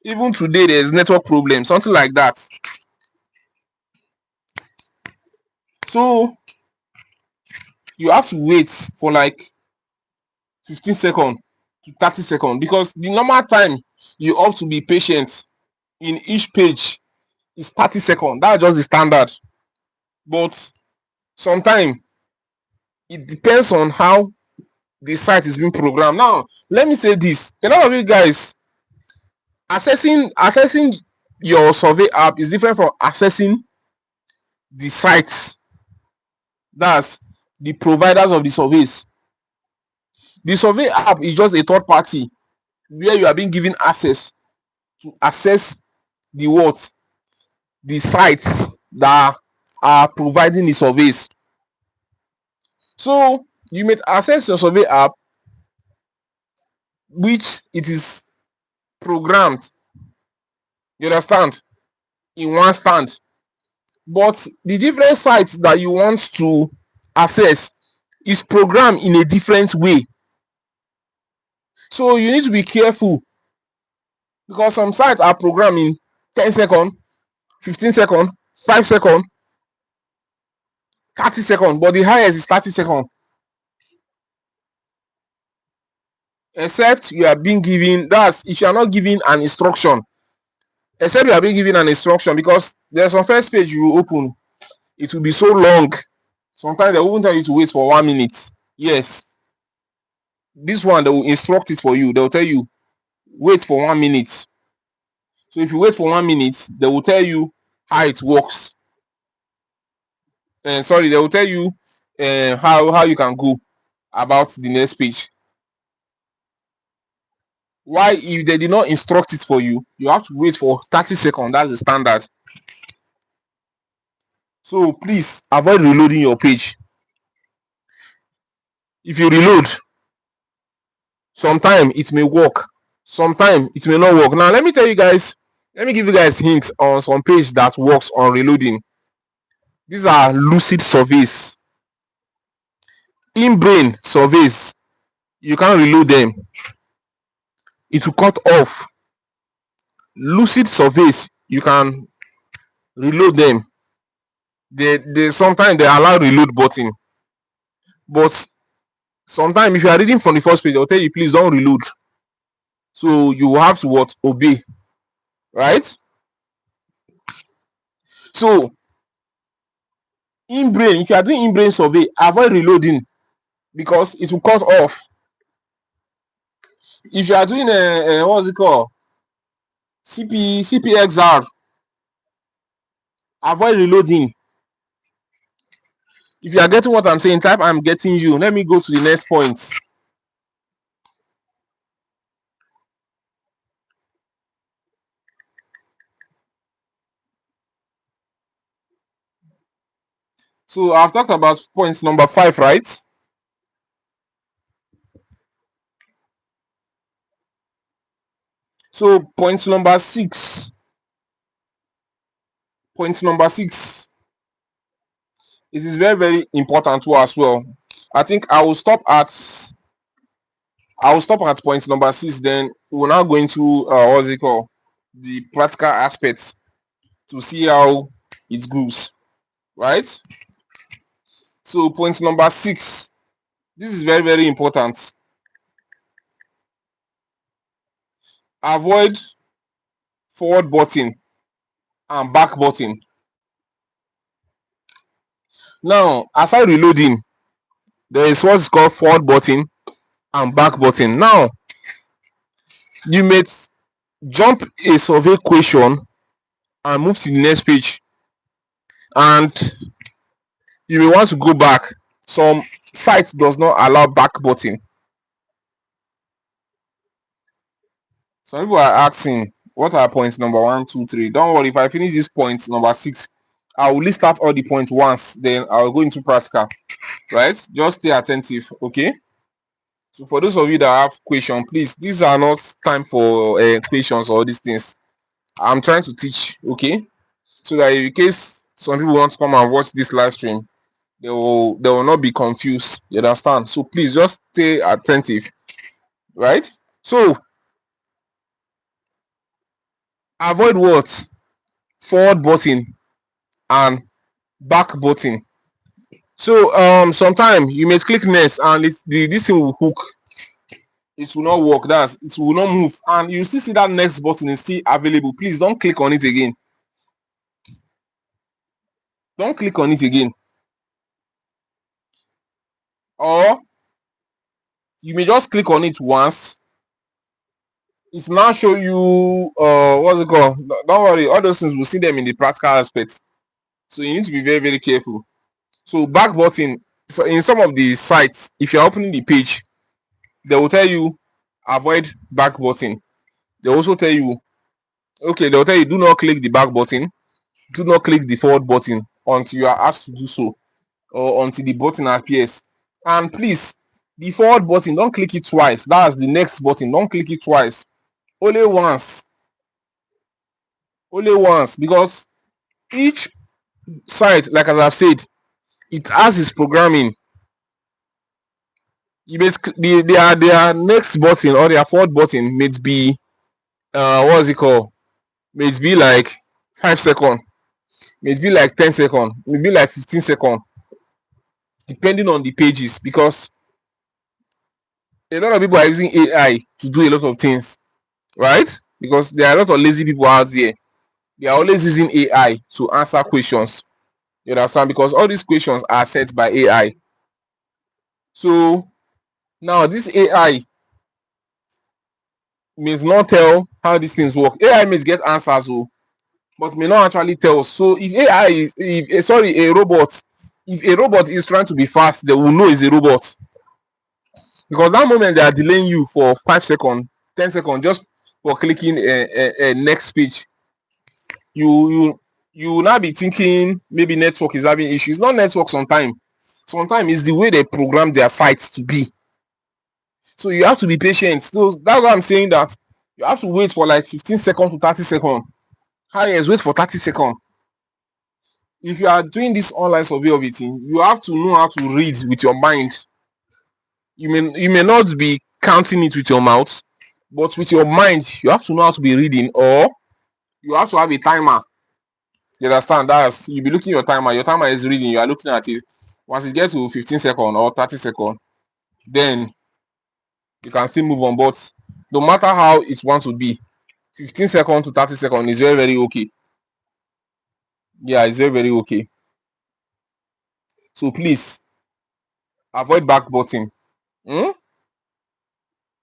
Even today, there's network problem, something like that. So you have to wait for like 15 seconds to 30 seconds, because the normal time you have to be patient in each page is 30 seconds. That's just the standard. But sometimes it depends on how the site is being programmed. Now, let me say this: a lot of you guys, accessing your survey app is different from accessing the sites. That's the providers of the surveys. The survey app is just a third party where you are being given access to access the what? The sites that are providing the surveys. So you may access your survey app, which it is programmed, you understand, in one stand. But the different sites that you want to access is programmed in a different way. So you need to be careful, because some sites are programmed in 10 seconds, 15 seconds, 5 seconds, 30 seconds, but the highest is 30 seconds. Except you are being given, that's if you are not given an instruction, except you are being given an instruction, because there's some first page you will open, it will be so long. Sometimes they won't tell you to wait for 1 minute. Yes. This one, they will instruct it for you. They will tell you, wait for 1 minute. So if you wait for 1 minute, they will tell you how it works. And sorry, they will tell you how you can go about the next page. Why, if they did not instruct it for you, you have to wait for 30 seconds. That's the standard. So please avoid reloading your page. If you reload, sometimes it may work, sometimes it may not work. Now let me give you guys hints on some page that works on reloading. These are lucid surveys, in-brain surveys. You can't reload them, it will cut off. Lucid surveys, you can reload them. They sometimes they allow reload button, but sometimes if you are reading from the first page, they'll tell you please don't reload. So you will have to what? Obey, right? So in-brain, if you are doing in-brain survey, avoid reloading, because it will cut off. If you are doing a what's it called, CPXR, avoid reloading. If you are getting what I'm saying, type I'm getting you. Let me go to the next point. So I've talked about point number 5, right? So point number 6. Point number 6. It is very, very important too as well. I think I will stop at point number 6. Then we're now going to what's it called? The practical aspects to see how it goes. Right? So point number 6. This is very, very important. Avoid forward button and back button. Now, aside reloading, there is what's called forward button and back button. Now, you may jump a survey question and move to the next page, and you may want to go back. Some sites does not allow back button. Some people are asking, what are points number 1, 2, 3? Don't worry, if I finish this point number 6, I will list out all the points once, then I'll go into practical. Right? Just stay attentive, okay? So for those of you that have questions, please, these are not time for questions or these things. I'm trying to teach, okay? So that in case some people want to come and watch this live stream, they will not be confused. You understand? So please just stay attentive, right? So avoid what? Forward button and back button. So sometimes you may click next and this thing will hook. It will not work. It will not move, and you still see that next button is still available. Please don't click on it again. Don't click on it again. Or you may just click on it once. It's now show you what's it called? Don't worry, all those things we'll see them in the practical aspect. So you need to be very, very careful. So back button. So in some of the sites, if you're opening the page, they will tell you avoid back button. They also tell you, okay, they'll tell you do not click the back button, do not click the forward button until you are asked to do so, or until the button appears. And please, the forward button, don't click it twice. That's the next button. Don't click it twice. Only once. Only once, because each site, like as I've said, it has its programming. You basically their next button or their forward button may be what's it called? May be like 5 seconds, may be like 10 seconds, maybe like 15 seconds, depending on the pages, because a lot of people are using AI to do a lot of things, right? Because there are a lot of lazy people out there. They are always using AI to answer questions. You understand? Because all these questions are set by AI. So now this AI may not tell how these things work. AI may get answers, but may not actually tell us. So if AI is, a robot, if a robot is trying to be fast, they will know it's a robot. Because that moment they are delaying you for 5 seconds, 10 seconds, just for clicking a next page, you will now be thinking maybe network is having issues. Not network sometimes. Sometimes it's the way they program their sites to be. So you have to be patient. So that's why I'm saying that you have to wait for like 15 seconds to 30 seconds. Highest, wait for 30 seconds. If you are doing this online survey of it, you have to know how to read with your mind. You may not be counting it with your mouth, but with your mind, you have to know how to be reading, or you have to have a timer. You understand? That's you'll be looking at your timer. Your timer is reading. You are looking at it. Once it gets to 15 seconds or 30 seconds, then you can still move on. But no matter how it wants to be, 15 seconds to 30 seconds is very, very okay. Yeah, it's very, very okay. So please avoid back button.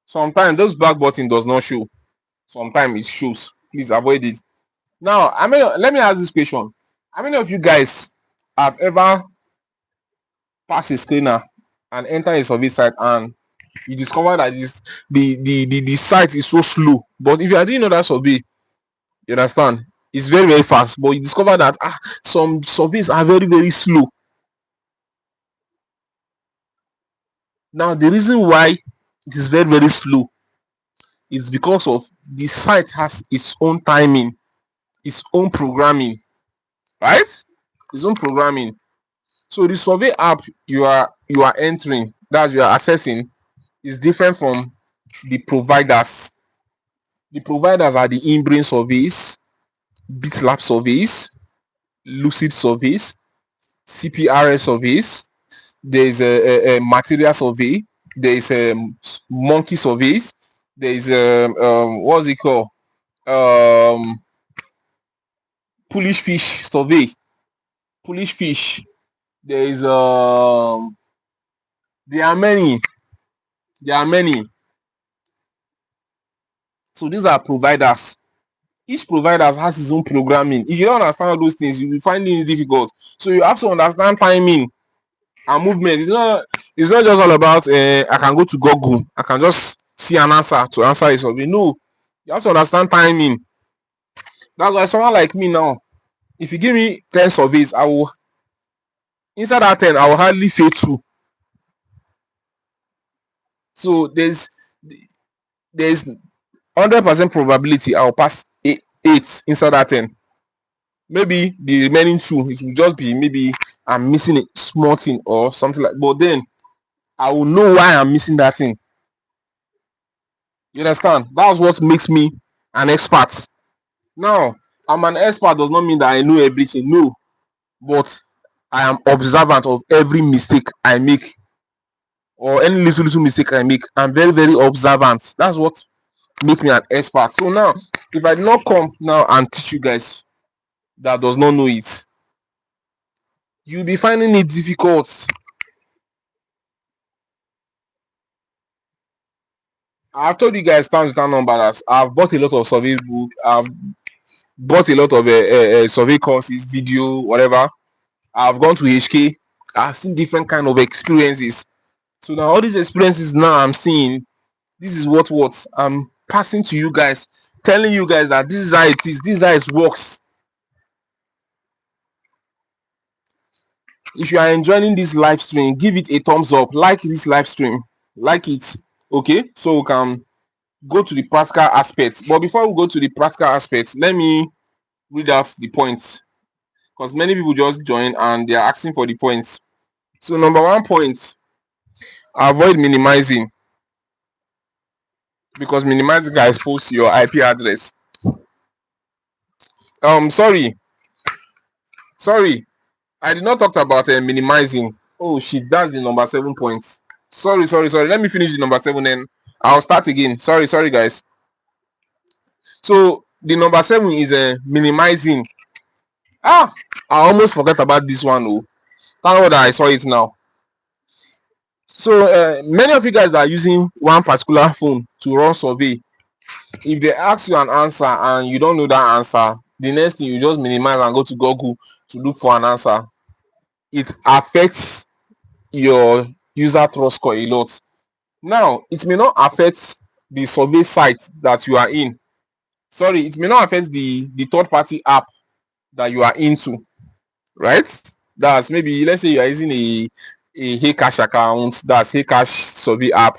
Sometimes those back button does not show. Sometimes it shows. Please avoid it. Now, let me ask this question. How many of you guys have ever passed a screener and enter a survey site and you discover that the site is so slow? But if you are doing another survey, you understand, it's very, very fast. But you discover that some surveys are very, very slow. Now, the reason why it is very, very slow is because of the site has its own timing, its own programming, right? Its own programming. So the survey app you are entering, that you are accessing, is different from the providers. The providers are the inbrain surveys, bitlab surveys, lucid surveys, cprs surveys. There is a material survey, there is a monkey surveys, there is what's it called, um foolish fish survey, foolish fish. There is there are many, there are many. So these are providers. Each provider has his own programming. If you don't understand all those things, you'll be finding it difficult. So you have to understand timing and movement. It's not just all about I can go to Google, I can just see an answer to answer a survey. No, you have to understand timing. That's why someone like me now, if you give me 10 surveys, I will, inside that 10, I will hardly fail 2. So there's 100% probability I will pass 8 inside that 10. Maybe the remaining 2, it will just be maybe I'm missing a small thing or something like, but then I will know why I'm missing that thing. You understand? That's what makes me an expert. Now, I'm an expert does not mean that I know everything. No, but I am observant of every mistake I make, or any little mistake I make. I'm very, very observant. That's what make me an expert. So now, if I do not come now and teach you guys that does not know it, you'll be finding it difficult. I've told you guys times without number that I've bought a lot of survey book. I've bought a lot of survey courses, video, whatever. I've gone to HK. I've seen different kind of experiences. So now all these experiences now I'm seeing, this is what I'm passing to you guys, telling you guys that this is how it is, this is how it works. If you are enjoying this live stream, give it a thumbs up, like this live stream, like it. Okay, so we can go to the practical aspects. But before we go to the practical aspects, let me read out the points, because many people just join and they are asking for the points. So number 1 point, avoid minimizing, because minimizing can expose your IP address. Sorry, I did not talk about minimizing. Oh shit, that's the number 7 point. Sorry. Let me finish the number 7 then I'll start again. Sorry, guys. So the number 7 is minimizing. I almost forgot about this one. Oh, thank God I saw it now. So many of you guys are using one particular phone to run survey. If they ask you an answer and you don't know that answer, the next thing you just minimize and go to Google to look for an answer. It affects your user trust score a lot. Now, it may not affect the survey site that you are in. Sorry, it may not affect the third party app that you are into, right? That's maybe, let's say you are using a Heycash account, that's Heycash survey app.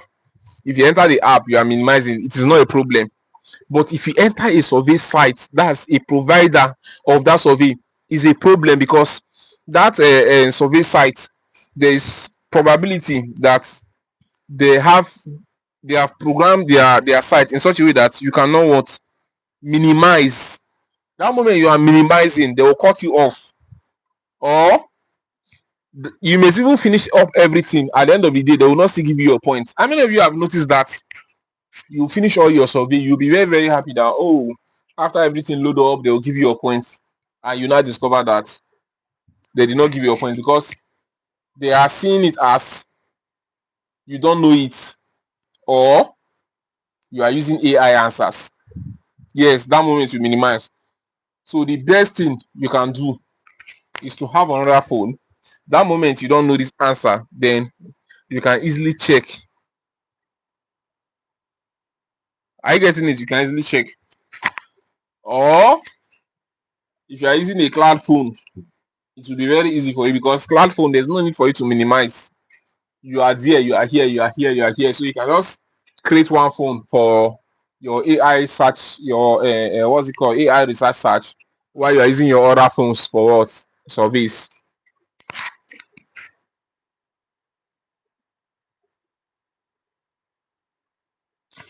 If you enter the app, you are minimizing, it is not a problem. But if you enter a survey site, that's a provider of that survey, is a problem, because that survey site, there is probability that they have programmed their site in such a way that you cannot what minimize. That moment you are minimizing, they will cut you off, or you may even finish up everything. At the end of the day, they will not still give you your points. How many of you have noticed that you finish all your survey, you'll be very, very happy that, oh, after everything load up, they will give you your points, and you now discover that they did not give you your points because they are seeing it as you don't know it, or you are using AI answers. Yes, that moment you minimize. So the best thing you can do is to have another phone. That moment you don't know this answer, then you can easily check. Are you getting it? You can easily check. Or if you are using a cloud phone, it will be very easy for you, because cloud phone, there's no need for you to minimize. You are there, you are here, you are here, you are here. So you can just create one phone for your AI search, your what's it called, AI research search, while you are using your other phones for what surveys.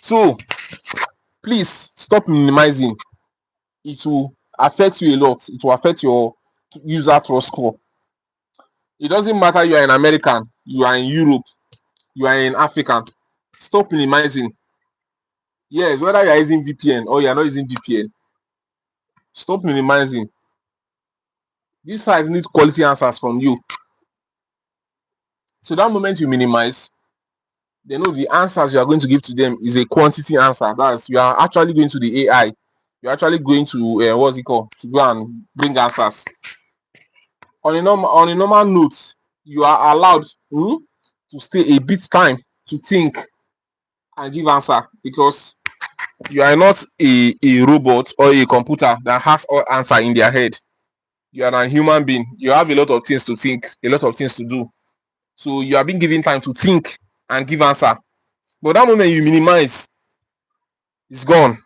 So please stop minimizing. It will affect you a lot. It will affect your user trust score. It doesn't matter you are an American, you are in Europe, you are in African. Stop minimizing. Yes, whether you are using VPN or you are not using VPN, stop minimizing. These sites need quality answers from you. So that moment you minimize, they know the answers you are going to give to them is a quantity answer. That's you are actually going to the AI. You're actually going to what's it called, to go and bring answers. On a normal note, you are allowed to stay a bit time to think and give answer, because you are not a robot or a computer that has all answer in their head. You are a human being. You have a lot of things to think, a lot of things to do. So you are being given time to think and give answer. But that moment you minimize, it's gone.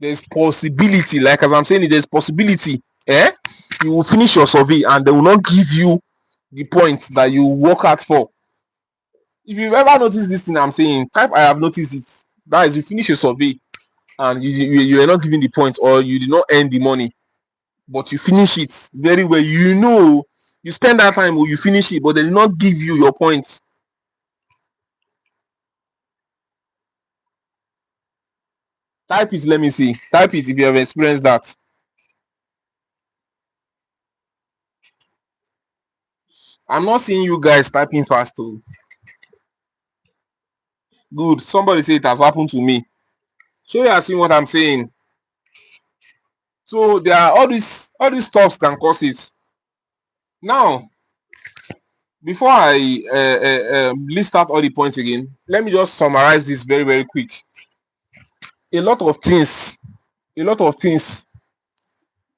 There's possibility, like as I'm saying, there's possibility. You will finish your survey and they will not give you the point that you work hard for. If you've ever noticed this thing I'm saying, type I have noticed it. That is, you finish a survey and you are not given the point, or you did not earn the money, but you finish it very well. You spend that time or you finish it, but they did not give you your points. Type it, let me see. Type it if you have experienced that. I'm not seeing you guys typing fast too. Good. Somebody say it has happened to me. So you are seeing what I'm saying. So there are all these stuffs can cause it. Now, before I list out all the points again, let me just summarize this very, very quick. A lot of things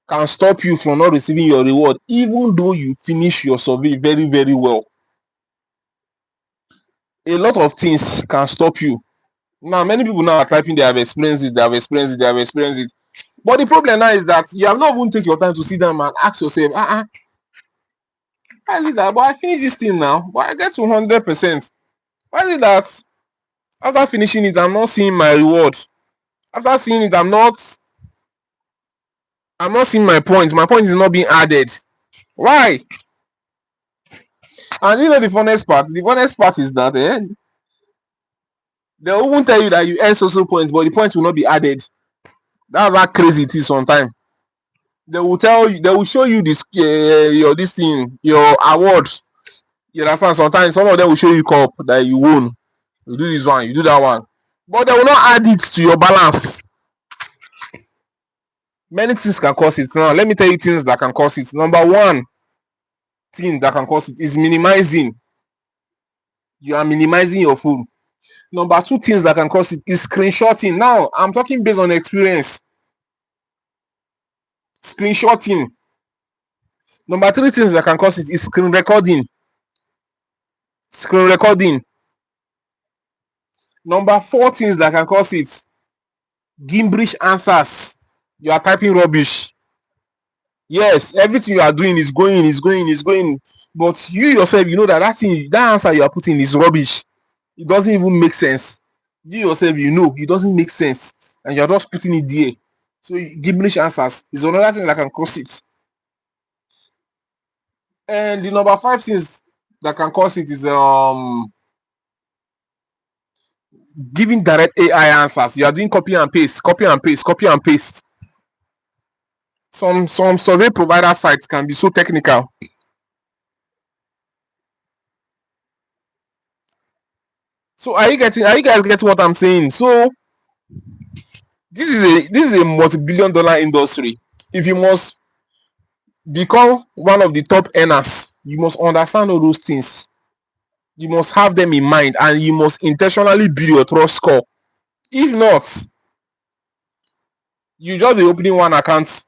can stop you from not receiving your reward, even though you finish your survey very, very well. A lot of things can stop you. Now, many people now are typing they have experienced it, they have experienced it, they have experienced it. But the problem now is that you have not even taken your time to sit down and ask yourself, why is it that? But I finished this thing now, but I get to 100%. Why is it that after finishing it, I'm not seeing my reward? After seeing it, I'm not seeing my point. My point is not being added. Why? And you know the funniest part? The funniest part is that they won't tell you that you earn social points, but the points will not be added. That's how crazy it is sometimes. They will tell you, they will show you this your this thing, your award. You understand? Sometimes some of them will show you cup that you won. You do this one, you do that one, but they will not add it to your balance. Many things can cause it. Now, let me tell you things that can cause it. Number one thing that can cause it is minimizing. You are minimizing your phone. Number two things that can cause it is screenshotting. Now, I'm talking based on experience. Screenshotting. Number three things that can cause it is screen recording. Screen recording. Number four things that can cause it: gibberish answers. You are typing rubbish. Yes, everything you are doing is going, but you yourself, you know that answer you are putting is rubbish. It doesn't even make sense. You yourself, you know it doesn't make sense, and you're just putting it there. So gibberish answers is another thing that can cause it. And the number five things that can cause it is giving direct AI answers. You are doing copy and paste, copy and paste, copy and paste. Some survey provider sites can be so technical. So are you guys getting what I'm saying? So this is a multi-billion-dollar industry. If you must become one of the top earners, you must understand all those things. You must have them in mind, and you must intentionally build your trust score. If not, you just be opening one account,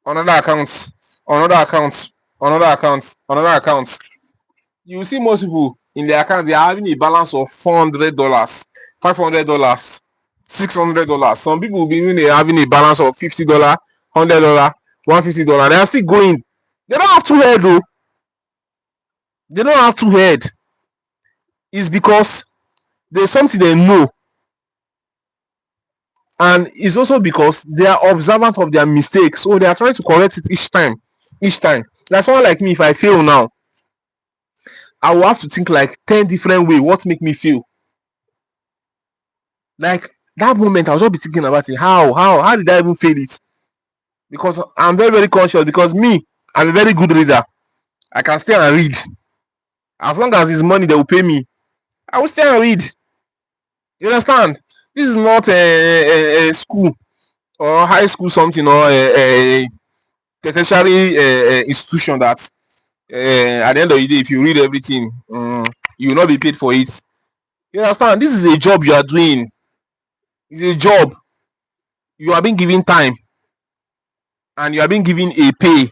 another account, another account, another account, another account. You will see most people, in their account, they are having a balance of $400, $500, $600. Some people will be even having a balance of $50, $100, $150. They are still going. They don't have two head though. They don't have two head. It's because there's something they know, and it's also because they are observant of their mistakes, so they are trying to correct it each time. That's someone like me. If I fail now, I will have to think like 10 different ways what make me fail. Like that moment, I'll just be thinking about it. How did I even fail it? Because I'm very, very conscious. Because me, I'm a very good reader. I can stay and read. As long as it's money they will pay me, I will stay and read. You understand? This is not a school or high school something, or a tertiary institution that at the end of the day, if you read everything, you will not be paid for it. You understand? This is a job you are doing. It's a job. You are being given time, and you are being given a pay.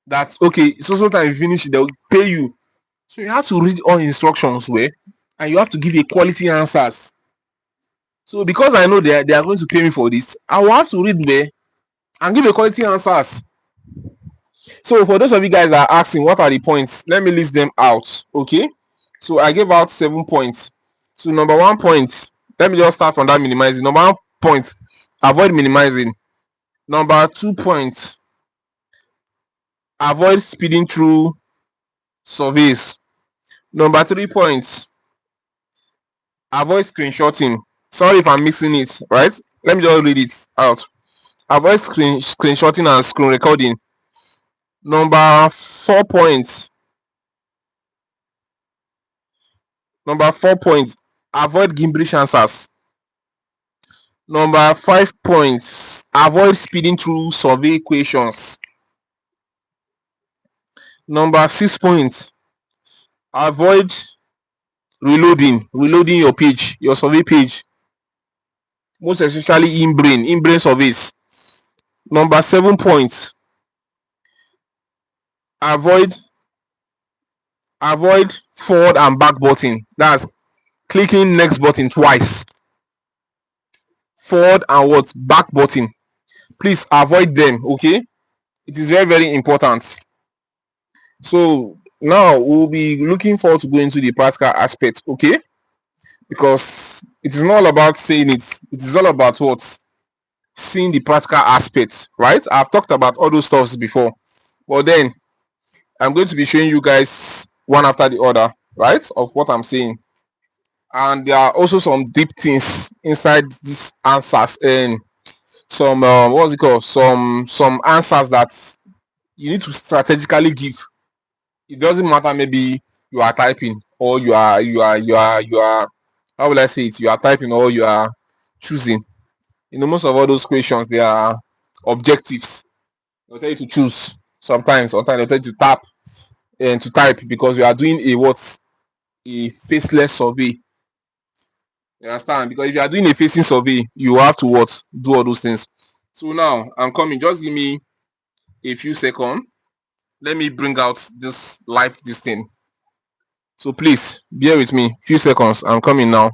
That okay, so time you finish, they will pay you. So you have to read all instructions well, and you have to give a quality answers. So because I know they are going to pay me for this, I will have to read well and give a quality answers. So for those of you guys that are asking what are the points, let me list them out. Okay, so I gave out 7 points. So number 1 point, let me just start from that minimizing. Number 1 point, avoid minimizing. Number 2 point, avoid speeding through surveys. Number 3 points, avoid screenshotting. Sorry if I'm mixing it, right? Let me just read it out. Avoid screenshotting and screen recording. Number 4 points, avoid gibberish answers. Number 5 points, avoid speeding through survey equations. Number 6 points, avoid reloading your page, your survey page, most especially in-brain surveys. Number 7 points, avoid forward and back button. That's clicking next button twice. Forward and what? Back button. Please avoid them, okay? It is very, very important. So now we'll be looking forward to going to the practical aspect, okay? Because it is not all about saying it. It is all about what? Seeing the practical aspect, right? I've talked about all those stuffs before, but then I'm going to be showing you guys one after the other, right, of what I'm saying. And there are also some deep things inside these answers, and some what's it called, some answers that you need to strategically give. It doesn't matter, maybe you are typing, or you are how will I say it, you are typing or you are choosing. Most of all those questions, they are objectives. They'll tell you to choose. Sometimes they'll tell you to tap and to type, because you are doing a faceless survey. You understand? Because if you are doing a facing survey, you have to do all those things. So now I'm coming. Just give me a few seconds. Let me bring out this thing. So please bear with me. Few seconds. I'm coming now.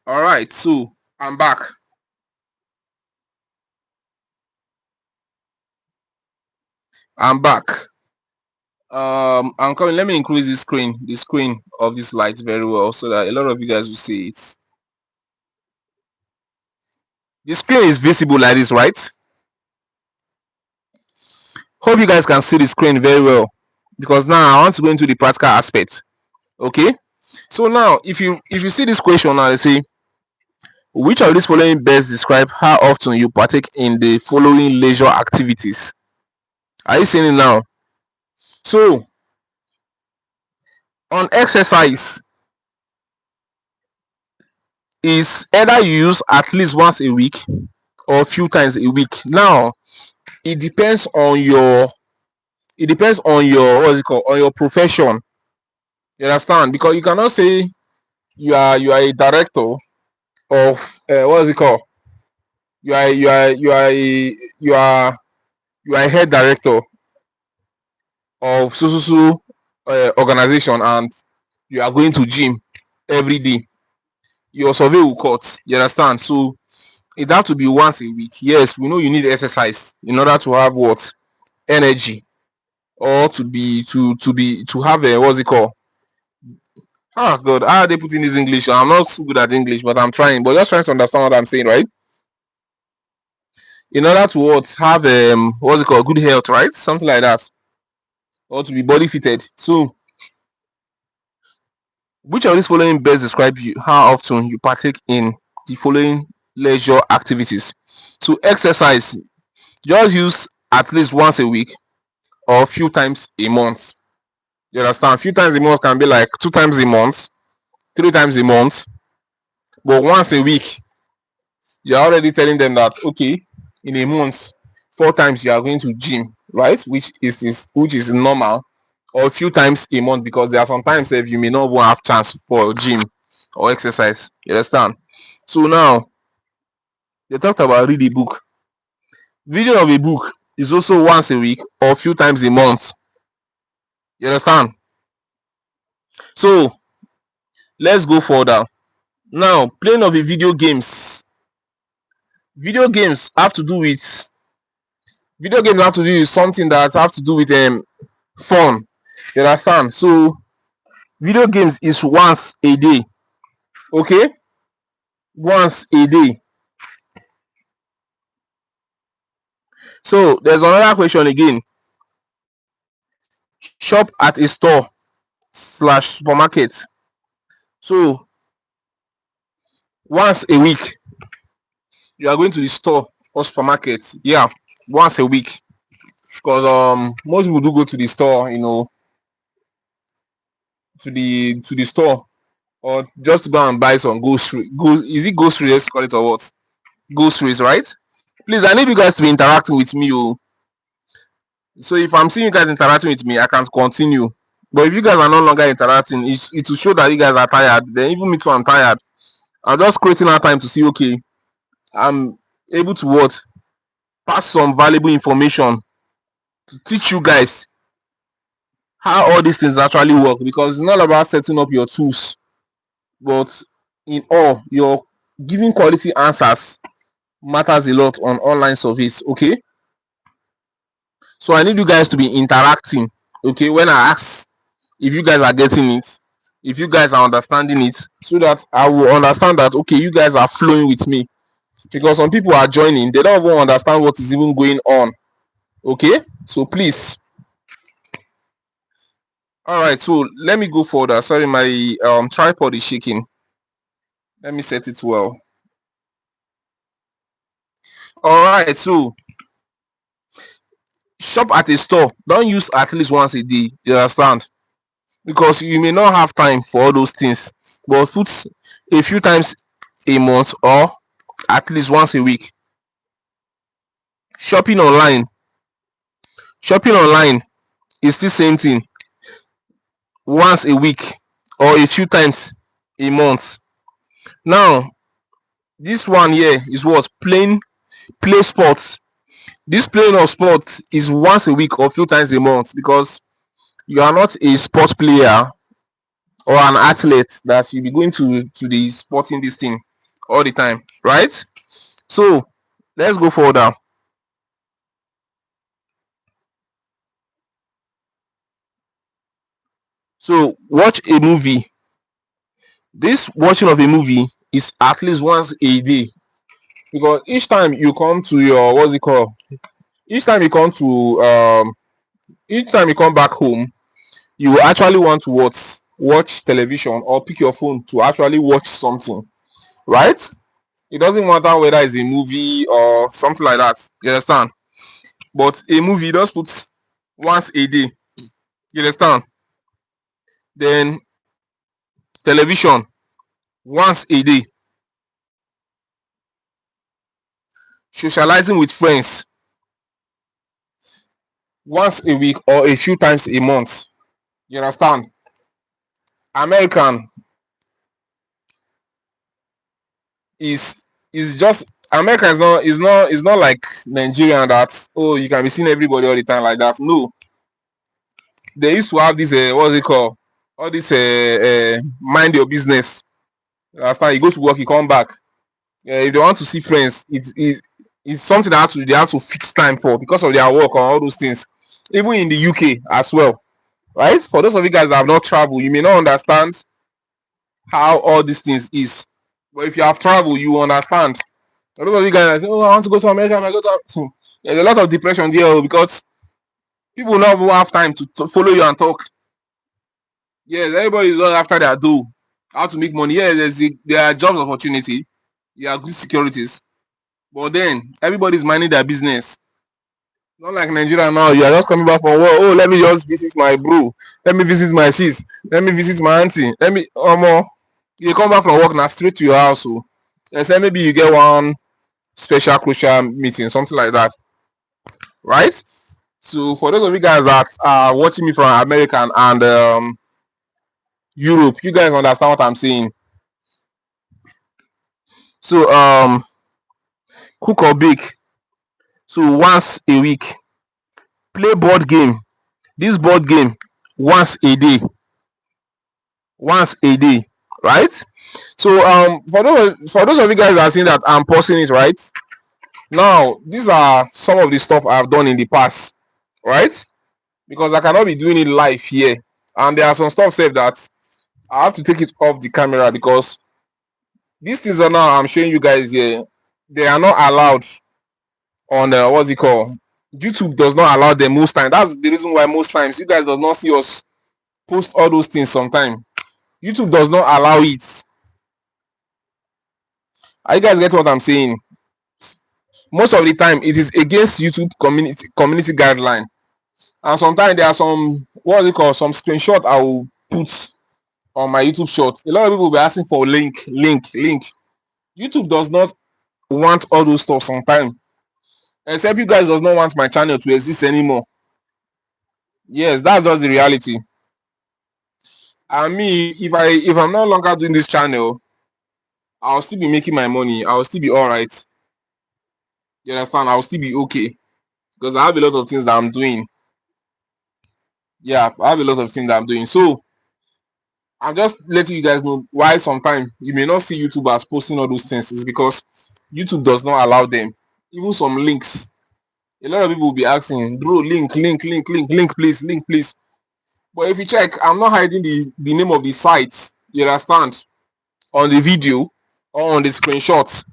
All right. So I'm back. I'm back. I'm coming. Let me increase the screen of this light very well, so that a lot of you guys will see it. The screen is visible like this, right? Hope you guys can see the screen very well, because now I want to go into the practical aspect. Okay. So now, if you see this question now, they say, which of these following best describe how often you partake in the following leisure activities? Are you seeing it now? So on exercise, is either you use at least once a week or a few times a week. Now it depends on your it depends on your on your profession. You understand? Because you cannot say you are a director of you are a head director of so organization, and you are going to gym every day. Your survey will cut. You understand? So it has to be once a week. Yes, we know you need exercise in order to have what energy, or to have a oh god, how are they putting this English? I'm not so good at English, but I'm trying. But just trying to understand what I'm saying, right? In order to what have good health, right? Something like that, or to be body fitted. So which of these following best describe you how often you partake in the following leisure activities? So exercise, just use at least once a week or a few times a month. You understand? A few times a month can be like 2 times a month, 3 times a month, but once a week, you're already telling them that okay, in a month, 4 times you are going to gym, right? Which is normal, or a few times a month, because there are sometimes if you may not want have chance for gym or exercise. You understand? So now they talked about read a book. Reading of a book is also once a week or a few times a month. You understand? So let's go further. Now, playing of a video games. Video games have to do with something that have to do with fun. You understand? So video games is once a day. Okay? Once a day. So there's another question again. Shop at a store slash supermarket. So once a week you are going to the store or supermarket. Yeah, once a week. Because most people do go to the store, to the store, or just to go and buy some grocery. Is it groceries? Let's call it, or what? Groceries, right? Please, I need you guys to be interacting with me. Oh. So if I'm seeing you guys interacting with me, I can continue. But if you guys are no longer interacting, it will show that you guys are tired. Then even me too, I'm tired. I'm just creating our time to see, okay, I'm able to what? Pass some valuable information to teach you guys how all these things actually work, because it's not about setting up your tools, but in all, your giving quality answers matters a lot on online surveys. Okay, so I need you guys to be interacting. Okay, when I ask if you guys are getting it, if you guys are understanding it, so that I will understand that okay, you guys are flowing with me. Because some people are joining, they don't even understand what is even going on. Okay, so please. All right, so let me go further. Sorry, my tripod is shaking. Let me set it well. All right, so shop at a store. Don't use at least once a day. You understand? Because you may not have time for all those things, but put a few times a month or at least once a week. Shopping online. Shopping online is the same thing. Once a week or a few times a month. Now, this one here is what? Play sports. This playing of sports is once a week or a few times a month, because you are not a sports player or an athlete that you'll be going to the sporting this thing all the time, right? So let's go further. So watch a movie. This watching of a movie is at least once a day, because each time you come to your what's it called? Each time you come to each time you come back home, you will actually want to watch television or pick your phone to actually watch something, right? It doesn't matter whether it's a movie or something like that. You understand? But a movie just puts once a day. You understand? Then television once a day. Socializing with friends once a week or a few times a month. You understand? American is just America is not like Nigerian that, oh, you can be seeing everybody all the time like that. No, they used to have this what's it called? All this mind your business. You understand? You go to work, you come back. If they want to see friends, it's something that they have to fix time for because of their work or all those things. Even in the UK as well, right? For those of you guys that have not traveled, you may not understand how all these things is. But if you have traveled, you understand. A lot of you guys say, "Oh, I want to go to America." I go to. There's a lot of depression there because people not even have time to follow you and talk. Yes, everybody is all after their dough, how to make money. Yeah, there are jobs opportunity, there are good securities, but then everybody's minding their business. Not like Nigeria now. You are just coming back from work. Oh, let me just visit my bro. Let me visit my sis. Let me visit my auntie. Let me you come back from work now straight to your house. So, say maybe you get one special crucial meeting, something like that, right? So for those of you guys that are watching me from America and Europe, you guys understand what I'm saying. So cook or bake. So once a week, play board game. This board game once a day. Once a day, right? So for those of you guys that are seeing that I'm posting it right now, these are some of the stuff I've done in the past, right? Because I cannot be doing it live here, and there are some stuff said that I have to take it off the camera because these things are now I'm showing you guys here. They are not allowed on what's it called? YouTube does not allow them most times. That's the reason why most times you guys does not see us post all those things. Sometimes YouTube does not allow it. Are you guys get what I'm saying? Most of the time, it is against YouTube community guideline, and sometimes there are some what they call some screenshot I will put on my YouTube short. A lot of people will be asking for link. YouTube does not want all those stuff sometimes. Except you guys does not want my channel to exist anymore. Yes, that's just the reality. And me, if I'm no longer doing this channel, I'll still be making my money. I'll still be all right. You understand? I'll still be okay because I have a lot of things that I'm doing. Yeah, I have a lot of things that I'm doing. So I'm just letting you guys know why sometimes you may not see YouTubers posting all those things is because YouTube does not allow them. Even some links. A lot of people will be asking, bro, link, please, link, please. But if you check, I'm not hiding the name of the site, you understand, on the video or on the screenshots.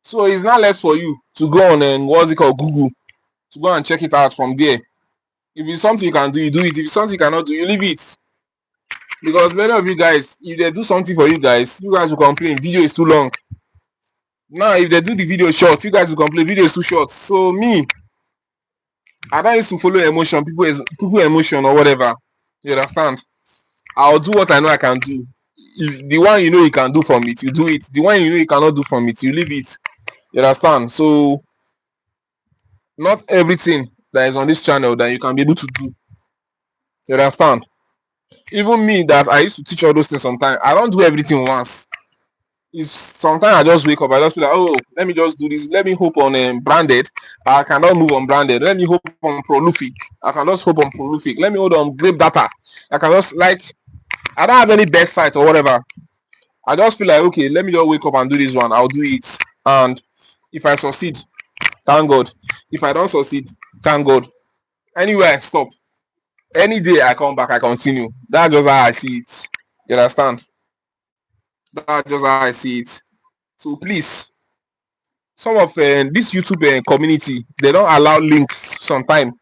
So it's not left for you to go on and what's it called, Google, to go and check it out from there. If it's something you can do, you do it. If it's something you cannot do, you leave it. Because many of you guys, if they do something for you guys will complain, video is too long. Now, if they do the video short, you guys will complain, video is too short. So me, I don't used to follow emotion, people emotion or whatever. You understand? I'll do what I know I can do. If the one you know you can do from it, you do it. The one you know you cannot do from it, you leave it. You understand? So not everything that is on this channel that you can be able to do. You understand? Even me that I used to teach all those things sometimes, I don't do everything once. It's sometimes I just wake up, I just feel like, oh, let me just do this. Let me hope on branded. I cannot move on branded. Let me hope on prolific. I can just hope on prolific. Let me hold on grape data. I can just I don't have any best site or whatever. I just feel like, okay, let me just wake up and do this one. I'll do it. And if I succeed, thank God. If I don't succeed, thank God. Anywhere I stop, any day I come back, I continue. That's just how I see it. You understand? That's just how I see it. So please, some of this YouTube community, they don't allow links sometimes.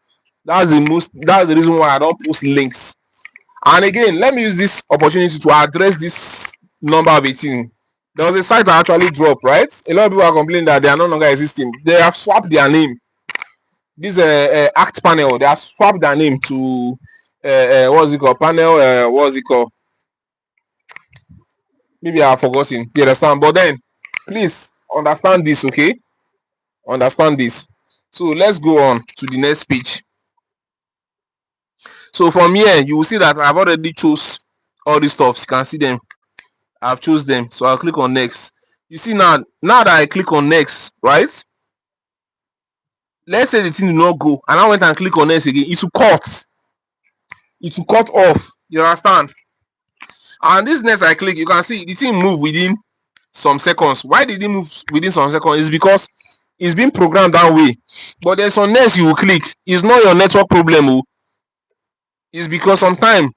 That's the reason why I don't post links. And again, let me use this opportunity to address this number of 18. There was a site that actually dropped, right? A lot of people are complaining that they are no longer existing. They have swapped their name. This Act Panel, they have swapped their name to what's it called? Panel, what's it called? Maybe I have forgotten. You understand? But then, please understand this, okay? Understand this. So let's go on to the next page. So from here, you will see that I've already chose all these stuffs. You can see them. I've chose them. So I'll click on next. You see now that I click on next, right? Let's say the thing did not go, and I went and click on next again. It will cut. It will cut off. You understand? And this next I click, you can see the thing move within some seconds. Why did it move within some seconds? It's because it's been programmed that way. But there's some next you will click. It's not your network problem. It's because sometimes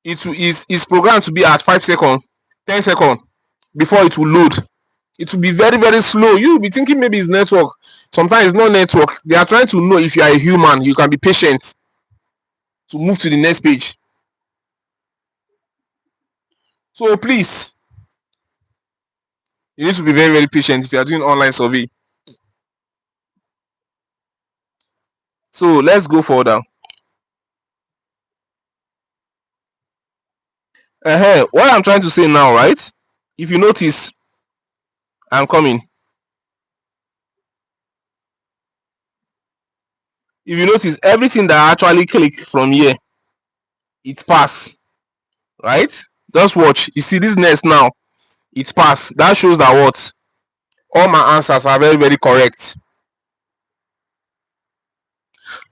it's programmed to be at 5 seconds, 10 seconds before it will load. It will be very, very slow. You will be thinking maybe it's network. Sometimes it's not network. They are trying to know if you are a human. You can be patient to move to the next page. So please, you need to be very, very patient if you are doing online survey. So let's go further. What I'm trying to say now, right? If you notice, I'm coming. If you notice, everything that I actually click from here, it pass, right? Just watch. You see this next now, it pass. That shows that what? All my answers are very, very correct.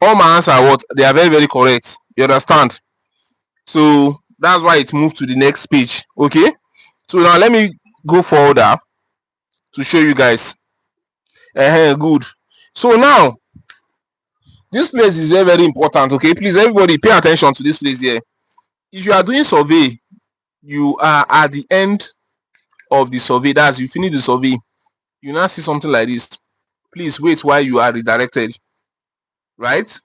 All my answers are what? They are very, very correct. You understand? So that's why it moved to the next page. Okay. So now let me go further to show you guys. Good. So now this place is very, very important. Okay, please everybody pay attention to this place here. If you are doing survey, you are at the end of the survey. That's you finish the survey. You now see something like this. Please wait while you are redirected, right?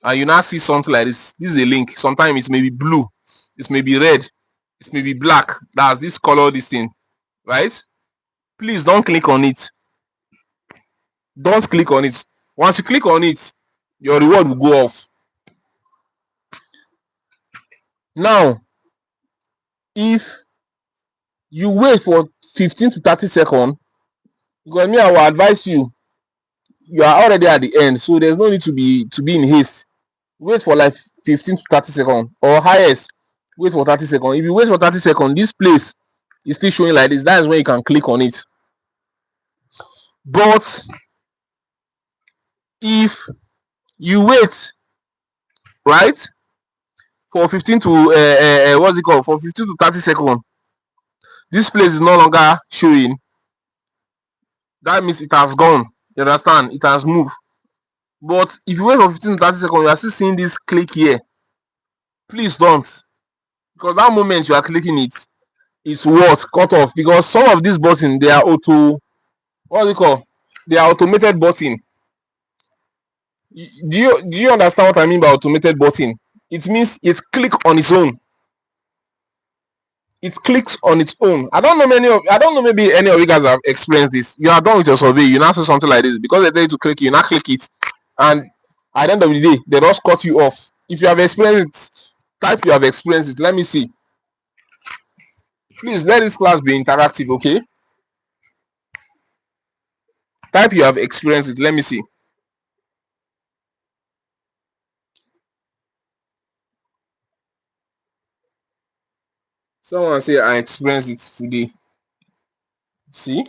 And you now see something like this. This is a link. Sometimes it may be blue, it may be red, it may be black. That's this color, this thing, right? Please don't click on it. Don't click on it. Once you click on it, your reward will go off. Now, if you wait for 15 to 30 seconds, because me, I will advise you, you are already at the end, so there's no need to be in haste. Wait for like 15 to 30 seconds, or highest, wait for 30 seconds. If you wait for 30 seconds, this place is still showing like this. That is when you can click on it. But if you wait, right, for 15 to what's it called, for 15 to 30 seconds, this place is no longer showing. That means it has gone. You understand? It has moved. But if you wait for 15 to 30 seconds, you are still seeing this click here. Please don't, because that moment you are clicking it, it's what cut off. Because some of these buttons, they are auto, what do you call, they are automated button. Do you understand what I mean by automated button? It means it clicks on its own. It clicks on its own. I don't know, maybe any of you guys have experienced this. You are done with your survey, you now see something like this, because they tell you to click, you now click it, and at the end of the day, they just cut you off. If you have experienced it, type you have experienced it. Let me see. Please let this class be interactive, okay? Type you have experienced it. Let me see. Someone say I experienced it today. See?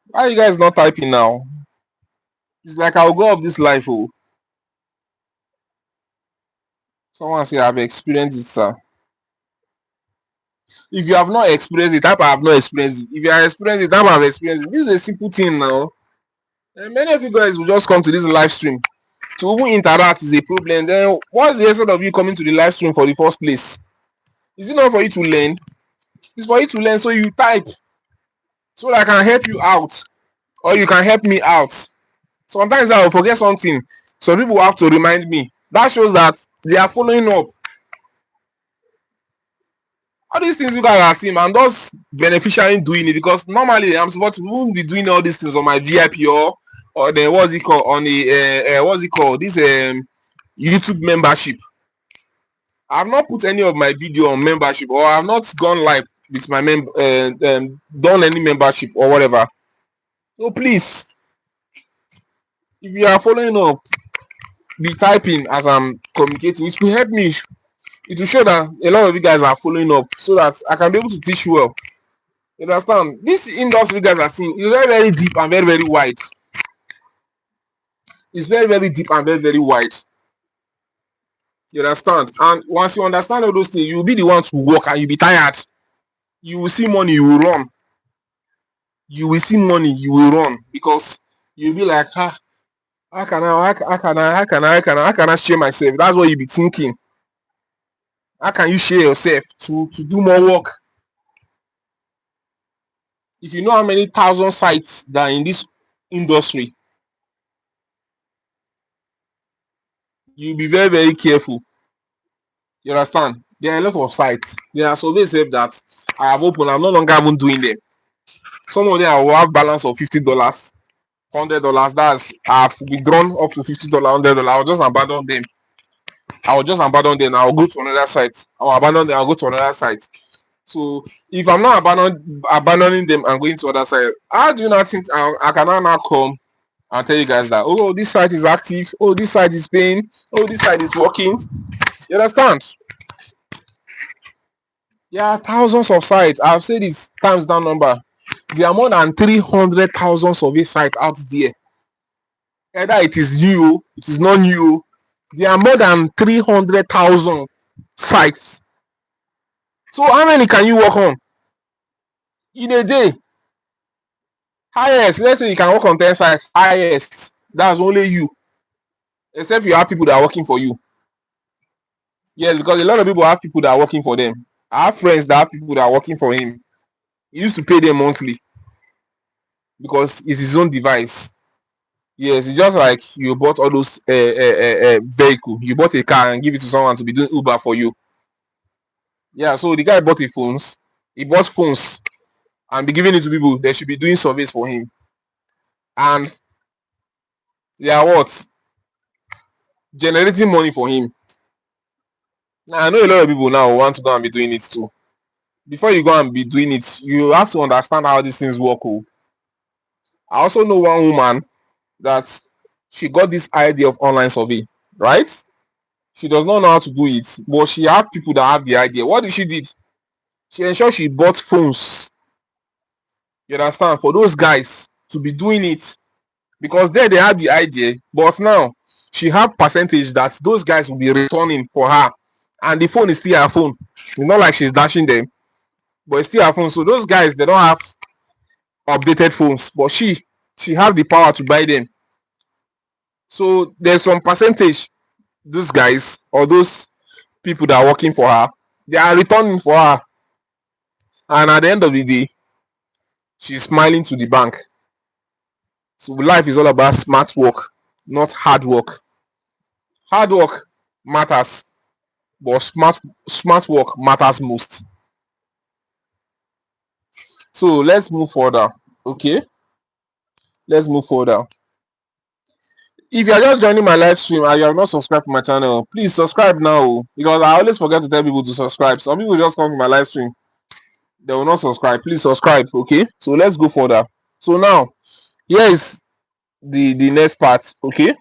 Why are you guys not typing now? It's like I'll go off this life. Oh. Someone say I've experienced it, sir. If you have not experienced it, type I have not experienced it. If you have experienced it, type I have experienced it. This is a simple thing now. And many of you guys will just come to this live stream. To even interact is a problem. Then what's the essence of you coming to the live stream for the first place? Is it not for you to learn? It's for you to learn, so you type, so that I can help you out, or you can help me out. Sometimes I will forget something, so people have to remind me. That shows that they are following up. All these things you guys are seeing, I'm just beneficially doing it, because normally I'm supposed to be doing all these things on my VIP or the what's it called, on the what's it called, this YouTube membership. I've not put any of my video on membership, or I've not gone live with my done any membership or whatever. So please, if you are following up, be typing as I'm communicating. It will help me. It will show that a lot of you guys are following up, so that I can be able to teach you well. You understand? This industry guys are seeing is very, very deep and very, very wide. It's very, very deep and very, very wide. You understand? And once you understand all those things, you'll be the one to work and you'll be tired. You will see money, you will run. You will see money, you will run, because you'll be like, how can I share myself? That's what you'll be thinking. How can you share yourself to do more work? If you know how many thousand sites that are in this industry, you'll be very, very careful. You understand? There are a lot of sites. There are surveys that I have opened. I'm no longer even doing them. Some of them I will have balance of $50, $100. That's I've withdrawn up to $50, $100. I'll just abandon them. I'll go to another site. I'll abandon them. I'll go to another site. So if I'm not abandoning them and going to other side, how do you not think I can now come and tell you guys that, oh, this site is active, oh, this site is paying, oh, this site is working? You understand? There are thousands of sites. I've said this times that number. There are more than 300,000 survey sites out there. Either it is new, it is not new. There are more than 300,000 sites. So how many can you work on in a day? Highest, let's say you can work on 10 sites. Highest, that's only you. Except you have people that are working for you. Yes, because a lot of people have people that are working for them. I have friends that have people that are working for him. He used to pay them monthly because it's his own device. Yes, it's just like you bought all those vehicle. You bought a car and give it to someone to be doing Uber for you. Yeah, so the guy bought phones. He bought phones and be giving it to people. They should be doing surveys for him. And they are what? Generating money for him. Now, I know a lot of people now want to go and be doing it too. Before you go and be doing it, you have to understand how these things work. I also know one woman that she got this idea of online survey, right? She does not know how to do it, but she had people that have the idea. What did she did? She ensured she bought phones. You understand? For those guys to be doing it, because there they had the idea, but now she had percentage that those guys will be returning for her, and the phone is still her phone. It's not like she's dashing them, but it's still her phone. So those guys, they don't have updated phones, but she have the power to buy them. So there's some percentage those guys or those people that are working for her, they are returning for her, and at the end of the day, she's smiling to the bank. So life is all about smart work, not hard work. Hard work matters, but smart work matters most. So let's move further. Okay, let's move further. If you are just joining my live stream and you have not subscribed to my channel, please subscribe now, because I always forget to tell people to subscribe. Some people just come to my live stream, they will not subscribe. Please subscribe. Okay, so let's go further. So now here is the next part. Okay,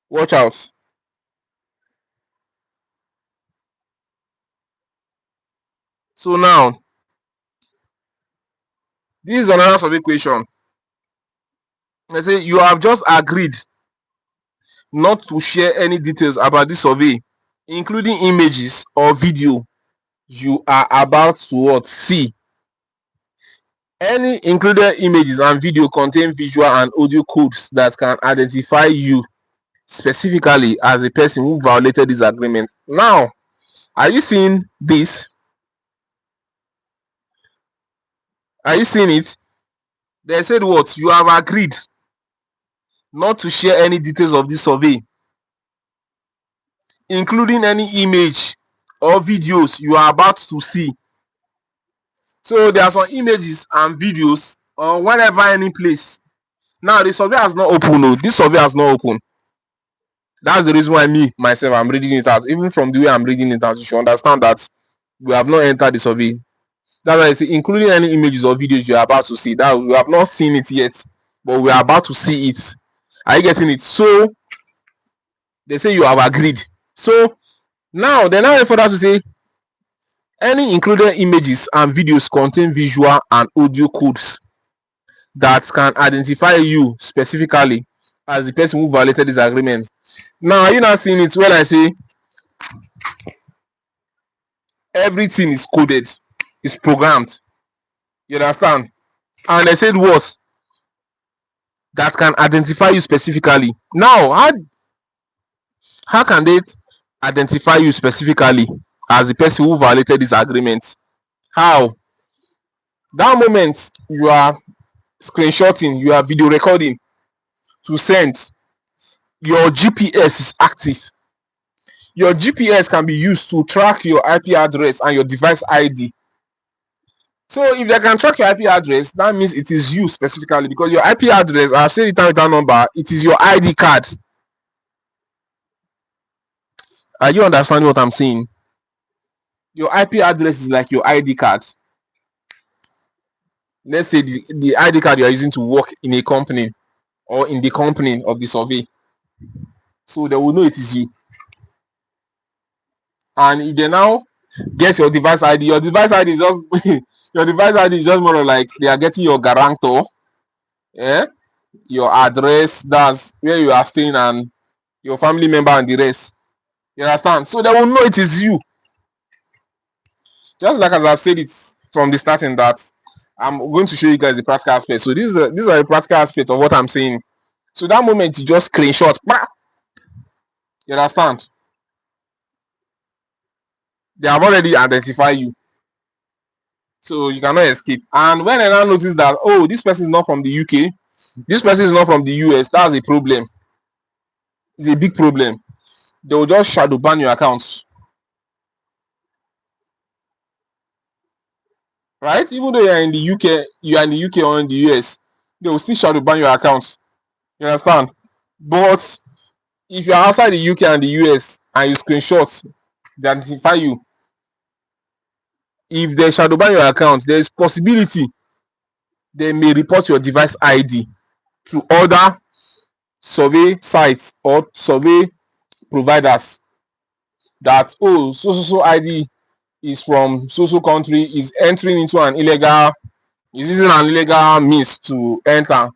watch out. So now this is another survey question. I say you have just agreed not to share any details about this survey, including images or video you are about to what? See. Any included images and video contain visual and audio codes that can identify you specifically as a person who violated this agreement. Now, are you seeing this? Are you seeing it? They said what? You have agreed not to share any details of this survey, including any image or videos you are about to see. So there are some images and videos or whenever, any place. Now the survey has not opened. No, this survey has not opened. That's the reason why me myself I'm reading it out. Even from the way I'm reading it out, you should understand that we have not entered the survey. That's why I say including any images or videos you are about to see. That we have not seen it yet, but we are about to see it. Are you getting it? So They say you have agreed. So now they now further to say any included images and videos contain visual and audio codes that can identify you specifically as the person who violated this agreement. Now, are you not seeing it when I say everything is coded, is programmed? You understand? And I said what? That can identify you specifically. Now, how can they identify you specifically as the person who violated this agreement? How? That moment you are screenshotting, you are video recording to send, your GPS is active. Your GPS can be used to track your IP address and your device ID. So if they can track your IP address, that means it is you specifically, because your IP address, I've said it with that number, it is your ID card. Are you understanding what I'm saying? Your IP address is like your ID card. Let's say the ID card you are using to work in a company or in the company of the survey. So they will know it is you. And if they now get your device ID, your device ID is just your device ID is just more like they are getting your guarantor, your address, that's where you are staying, and your family member and the rest. You understand? So they will know it is you. Just like as I've said it from the starting that I'm going to show you guys the practical aspect. So these are the practical aspect of what I'm saying. So that moment you just screenshot. You understand? They have already identified you. So you cannot escape. And when I now notice that, oh, this person is not from the UK, this person is not from the US, that's a problem. It's a big problem. They will just shadow ban your accounts. Right? Even though you're in the UK, you are in the UK or in the US, they will still shadow ban your accounts. You understand? But if you're outside the UK and the US and you screenshot, they identify you. If they shadow ban your account, there is possibility they may report your device ID to other survey sites or survey providers that, oh, so ID is from so country, is entering into an illegal, is using an illegal means to enter.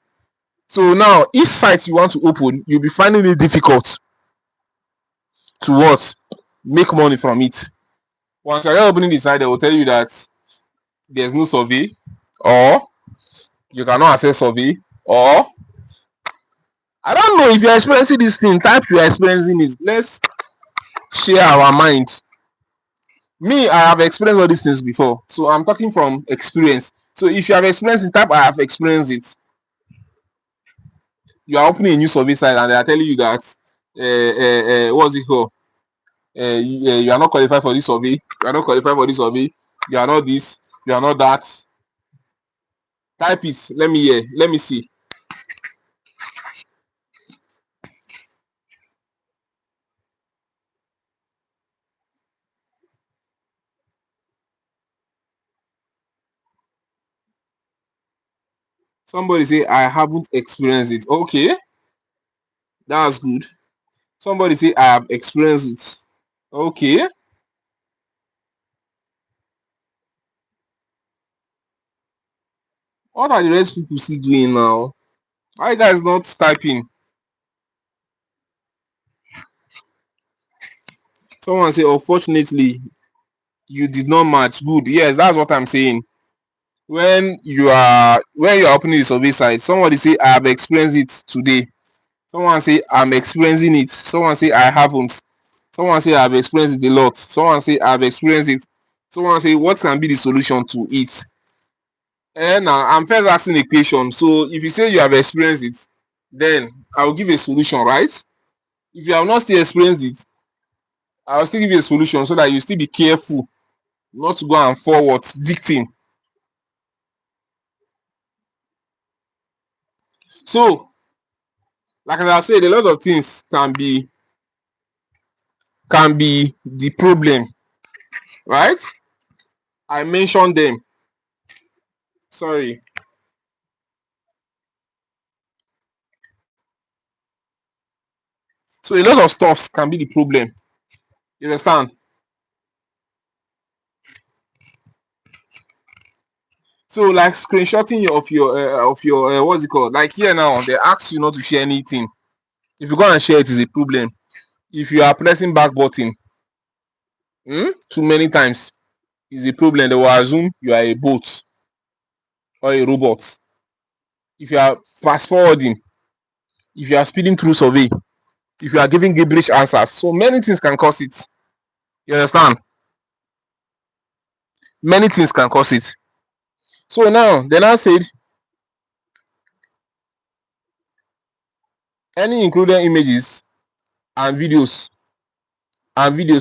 So now each site you want to open, you'll be finding it difficult to what? Make money from it. Once you're opening the site, they will tell you that there's no survey, or you cannot access survey, or I don't know. If you're experiencing this thing, type you're experiencing it. Let's share our mind. Me, I have experienced all these things before, so I'm talking from experience. So if you have experienced it, type I have experienced it. You are opening a new survey site and they are telling you that what's it called? You are not qualified for this survey. You are not qualified for this survey. You are not this. You are not that. Type it. Let me hear. Let me see. Somebody say I haven't experienced it. Okay, that's good. Somebody say I have experienced it. Okay. What are the rest people still doing now? Why you guys not typing? Someone say, unfortunately, you did not match. Good. Yes, that's what I'm saying. When you are opening the survey site, somebody say I have experienced it today. Someone say I'm experiencing it. Someone say I haven't. Someone say I've experienced it a lot. Someone say I've experienced it. Someone say what can be the solution to it? And now I'm first asking a question. So if you say you have experienced it, then I'll give a solution, right? If you have not still experienced it, I'll still give you a solution so that you still be careful not to go and forward victim. So, like I've said, a lot of things can be the problem, right? I mentioned them. Sorry. So a lot of stuffs can be the problem. You understand? So like screenshotting of your what's it called? Like here now, they ask you not to share anything. If you go and share, it is a problem. If you are pressing back button too many times, is a problem. They will assume you are a bot or a robot. If you are fast forwarding, if you are speeding through survey, if you are giving gibberish answers, so many things can cause it. You understand? Many things can cause it. So now they now said any included images and videos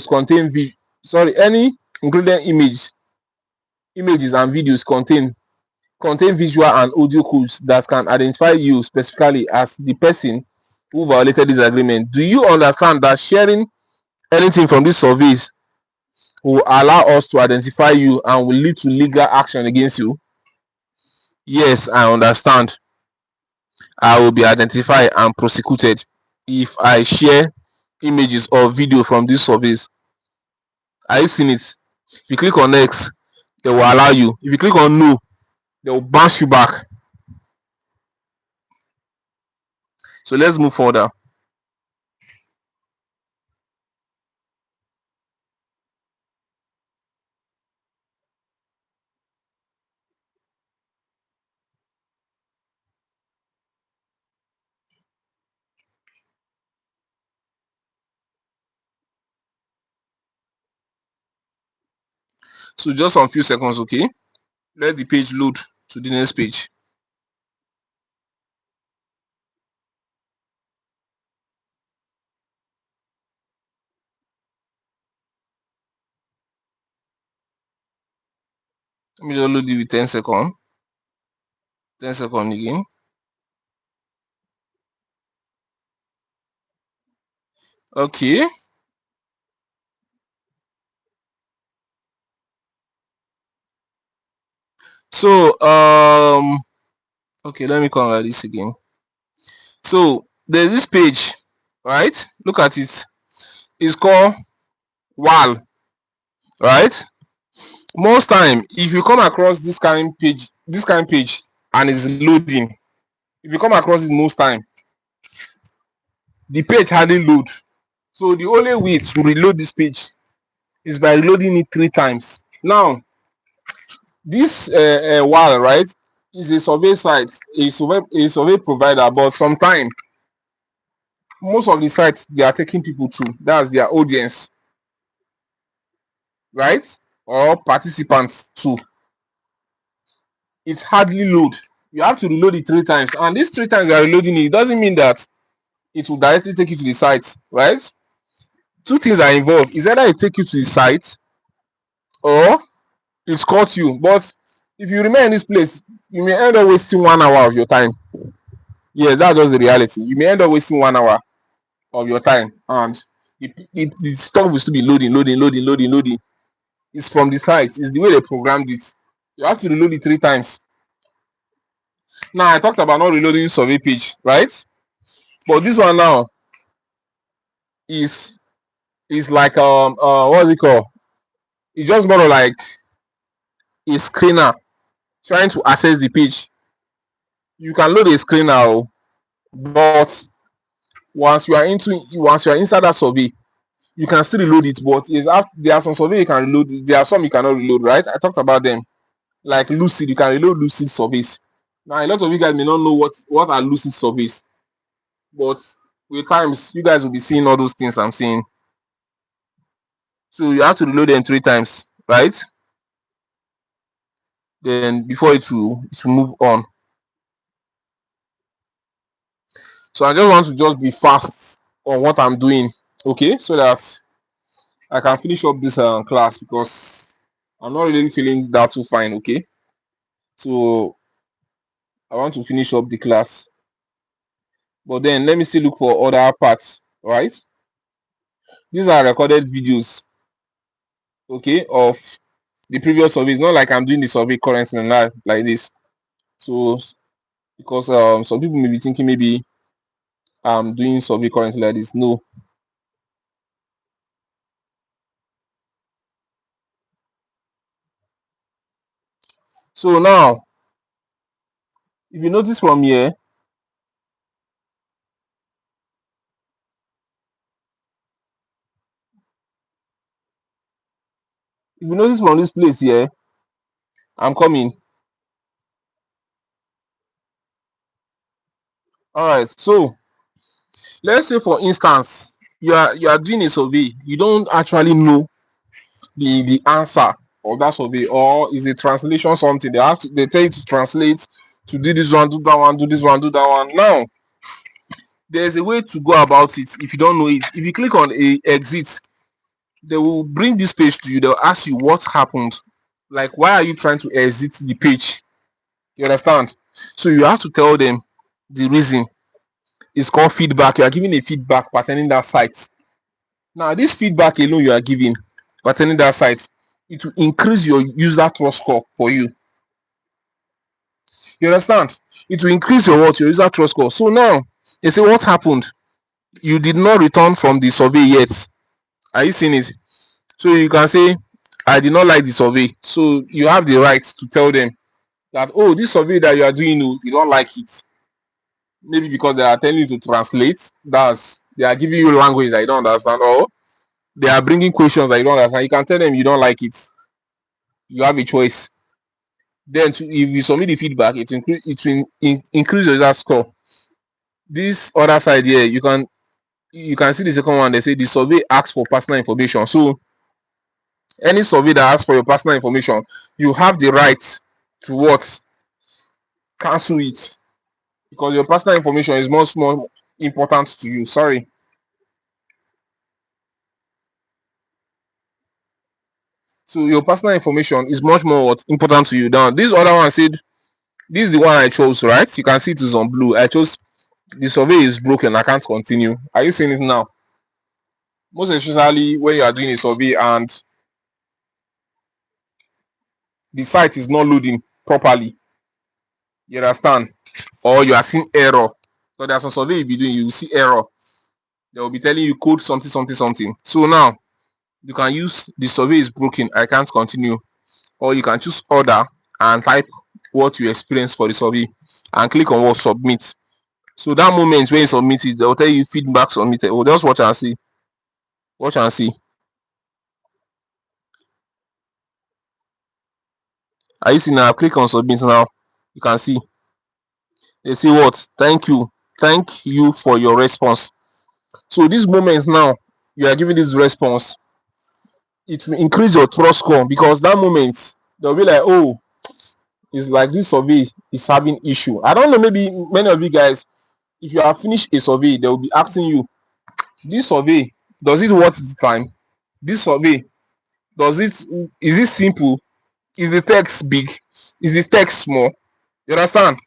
contain any included images and videos contain visual and audio cues that can identify you specifically as the person who violated this agreement. Do you understand that sharing anything from these surveys will allow us to identify you and will lead to legal action against you? Yes, I understand. I will be identified and prosecuted if I share images or video from these surveys. Are you seeing it? If you click on X, they will allow you. If you click on no, they will bounce you back. So let's move further. So just some few seconds, okay? Let the page load to the next page. Let me just load it with 10 seconds. 10 seconds again. Okay. So okay, let me come at this again. So there's this page, right? Look at it. It's called WAL, right? Most time, if you come across this kind of page, and it's loading, if you come across it most time, the page hardly load. So the only way to reload this page is by reloading it 3 times. Now, this WAL, right, is a survey site, a survey provider, but sometimes most of the sites they are taking people to, that's their audience, right, or participants too. It's hardly load. You have to reload it 3 times, and these 3 times you are reloading it doesn't mean that it will directly take you to the site, right? 2 things are involved. Is either it take you to the site or it caught you. But if you remain in this place, you may end up wasting 1 hour of your time. Yes, that's just the reality. You may end up wasting 1 hour of your time, and the stuff will still be loading. It's from the site. It's the way they programmed it. You have to reload it 3 times. Now I talked about not reloading survey page, right? But this one now is like what's it called? It's just more like a screener trying to access the page. You can load a screener, but once you are inside that survey, you can still reload it. But there are some survey you can reload. There are some you cannot reload, right? I talked about them. Like Lucid, you can reload Lucid surveys. Now a lot of you guys may not know what are Lucid surveys, but with times you guys will be seeing all those things I'm saying. So you have to reload them 3 times, right? Then before it will move on. So I just want to just be fast on what I'm doing, okay, so that I can finish up this class, because I'm not really feeling that too fine, okay? So I want to finish up the class, but then let me still look for other parts, right? These are recorded videos, okay, of the previous surveys. Not like I'm doing the survey currently live like this. So because some people may be thinking maybe I'm doing survey currently like this. No, So now, if you notice from here, if you notice from this place here, I'm coming. All right. So let's say, for instance, you are doing a survey. You don't actually know the answer of that survey, or is a translation something. They tell you to translate, to do this one, do that one, do this one, do that one. Now, there's a way to go about it if you don't know it. If you click on a exit, they will bring this page to you. They'll ask you what happened. Like, why are you trying to exit the page? You understand? So you have to tell them the reason. It's called feedback. You are giving a feedback pertaining that site. Now, this feedback alone you are giving pertaining that site, it will increase your user trust score for you. You understand? It will increase your what? Your user trust score. So now they say, what happened? You did not return from the survey yet. Are you seeing it? So you can say, I did not like the survey. So you have the right to tell them that, oh, this survey that you are doing, you don't like it. Maybe because they are telling you to translate. They are giving you language that you don't understand, or they are bringing questions that you don't understand. You can tell them you don't like it. You have a choice. Then if you submit the feedback, it will increase your user score. This other side here, you can see the second one. They say the survey asks for personal information. So any survey that asks for your personal information, you have the right to what? Cancel it, because your personal information is much more important to you. Sorry. So your personal information is much more what important to you. Now, this other one said, this is the one I chose, right? You can see it is on blue. I chose the survey is broken. I can't continue. Are you seeing it now? Most especially when you are doing a survey and the site is not loading properly. You understand? Or you are seeing error. So there's some survey you'll be doing, you will see error. They will be telling you code something, something, something. So now you can use the survey is broken. I can't continue. Or you can choose order and type what you experience for the survey and click on what submit. So that moment when you submit it, they'll tell you feedback submitted. Oh, just watch and see. Watch and see. Are you seeing now? Click on submit now. You can see. They say what? Thank you. Thank you for your response. So these moments now, you are giving this response, it will increase your trust score, because that moment they'll be like, oh, it's like this survey is having issue. I don't know, maybe many of you guys, if you have finished a survey, they will be asking you, this survey, does it worth the time? This survey, does it is it simple? Is the text big? Is the text small? You understand?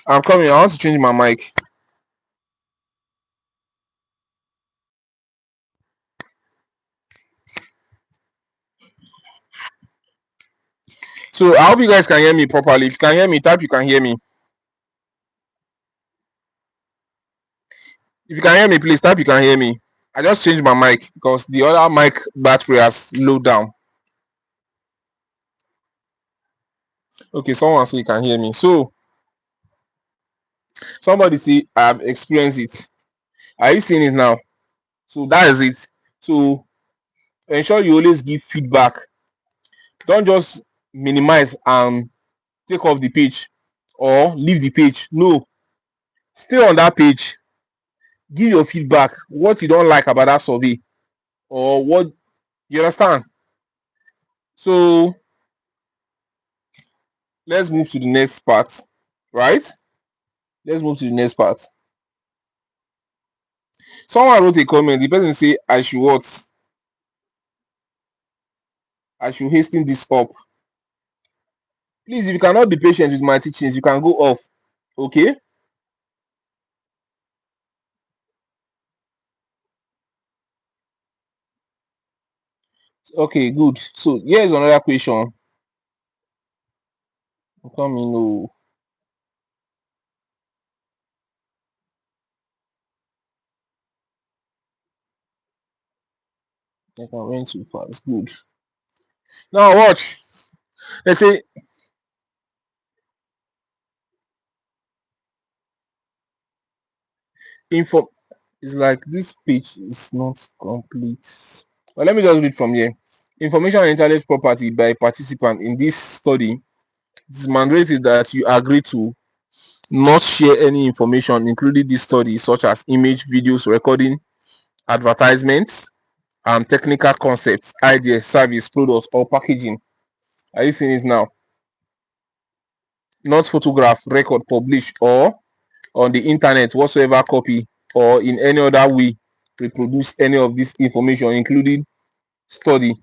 I'm coming. I want to change my mic. So I hope you guys can hear me properly. If you can hear me, type you can hear me. If you can hear me, please type you can hear me. I just changed my mic because the other mic battery has low down. Okay, someone say you can hear me. So somebody say I've experienced it. Are you seeing it now? So that is it. So ensure you always give feedback. Don't just minimize and take off the page or leave the page. No, stay on that page. Give your feedback. What you don't like about that survey, or what you understand. So let's move to the next part. Right? Let's move to the next part. Someone wrote a comment. The person say I should what? I should hasten this up. Please, if you cannot be patient with my teachings, you can go off. Okay? Okay, good. So here's another question. Coming, oh, I went too fast. Good. Now watch. Let's say info is like this page is not complete. Well, let me just read from here. Information on intellectual property by participant in this study, it is mandated that you agree to not share any information, including this study, such as image, videos, recording, advertisements, and technical concepts, ideas, service, products, or packaging. Are you seeing it now? Not photograph, record, publish, or on the internet, whatsoever copy, or in any other way reproduce any of this information, including study.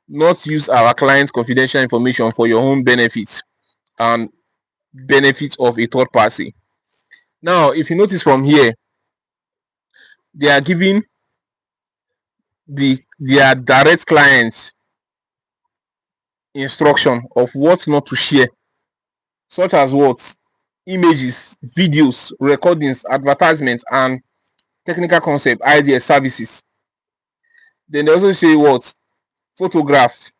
Not use our client's confidential information for your own benefits and benefit of a third party. Now, if you notice from here, they are giving their direct clients instruction of what not to share, such as what images, videos, recordings, advertisements, and technical concept, ideas, services. Then they also say what photograph,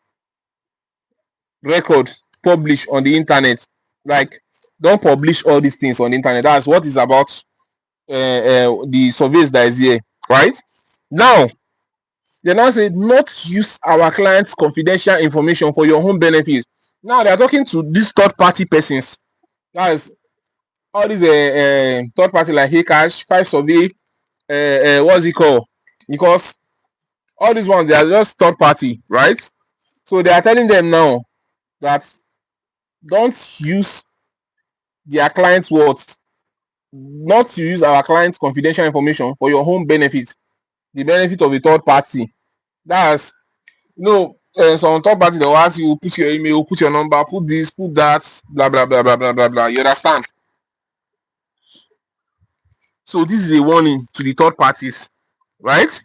record, publish on the internet. Like, don't publish all these things on the internet. That's what is about the surveys that is here, right? Now, they now say not use our clients' confidential information for your own benefit. Now they are talking to these third-party persons. That's all these third party like Heycash, Five Survey, what's it called? Because all these ones they are just third party, right? So they are telling them now that don't use their clients' words, not to use our clients' confidential information for your own benefit, the benefit of a third party. That's some third party they will ask you, put your email, put your number, put this, put that, blah blah blah blah blah blah blah. You understand? So this is a warning to the third parties, right?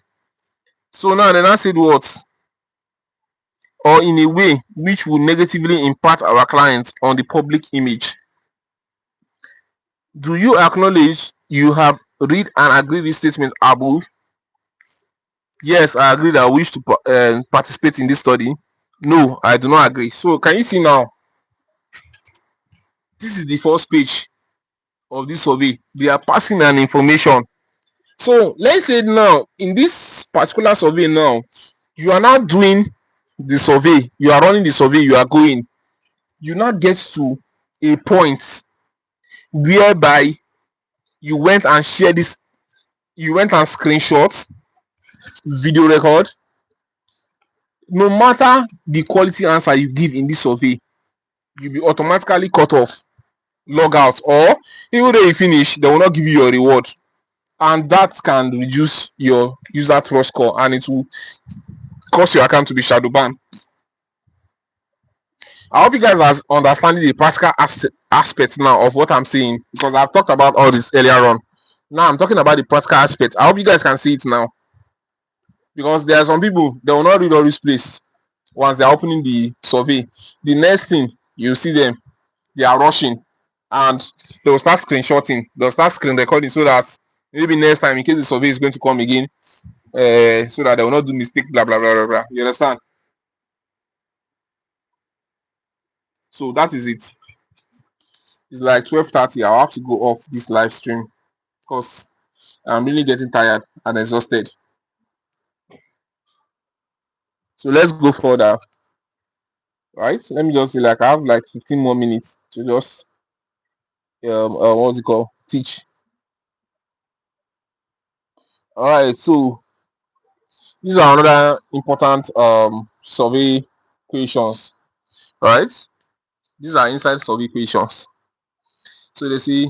So now they now said what? Or in a way which will negatively impact our clients on the public image. Do you acknowledge you have read and agree with statement above? Yes, I agree that I wish to participate in this study. No, I do not agree. So can you see now? This is the first page of this survey. They are passing an information. So let's say now in this particular survey now, you are now doing the survey, you are running the survey, you are going, you now get to a point whereby you went and shared this, you went and screenshot, video record. No matter the quality answer you give in this survey, you'll be automatically cut off, log out, or even though you finish, they will not give you your reward. And that can reduce your user trust score and it will cause your account to be shadow banned. I hope you guys are understanding the practical aspect now of what I'm saying, because I've talked about all this earlier on. Now I'm talking about the practical aspect. I hope you guys can see it now, because there are some people they will not read all this place once they're opening the survey. The next thing you see them, they are rushing and they will start screenshotting, they'll start screen recording so that maybe next time in case the survey is going to come again, so that they will not do mistake, blah blah blah blah blah. You understand? So that is it. It's like 12:30. I'll have to go off this live stream because I'm really getting tired and exhausted. So let's go further. Right? Let me just say, like, I have like 15 more minutes to just what's it called? Teach. All right. So these are another important survey questions. Right? These are inside survey questions. So they say,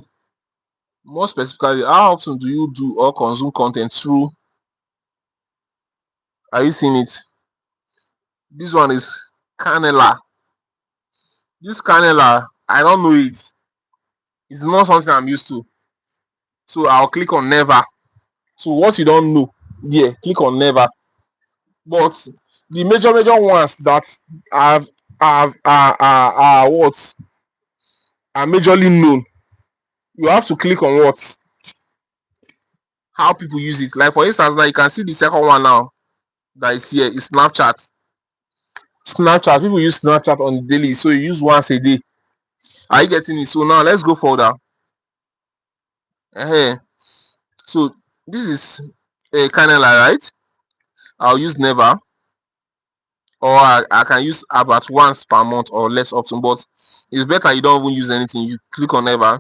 more specifically, how often do you do or consume content through? Are you seeing it? This one is Canela. This Canela, I don't know it. It's not something I'm used to. So I'll click on never. So what you don't know, yeah, click on never. But the major ones that are what are majorly known. You have to click on what? How people use it. Like for instance, now you can see the second one now that is here is Snapchat. Snapchat, people use Snapchat on the daily, so you use once a day. Are you getting it? So now let's go further. So this is a Canela, right? I'll use never, or I can use about once per month or less often, but it's better you don't even use anything. You click on never.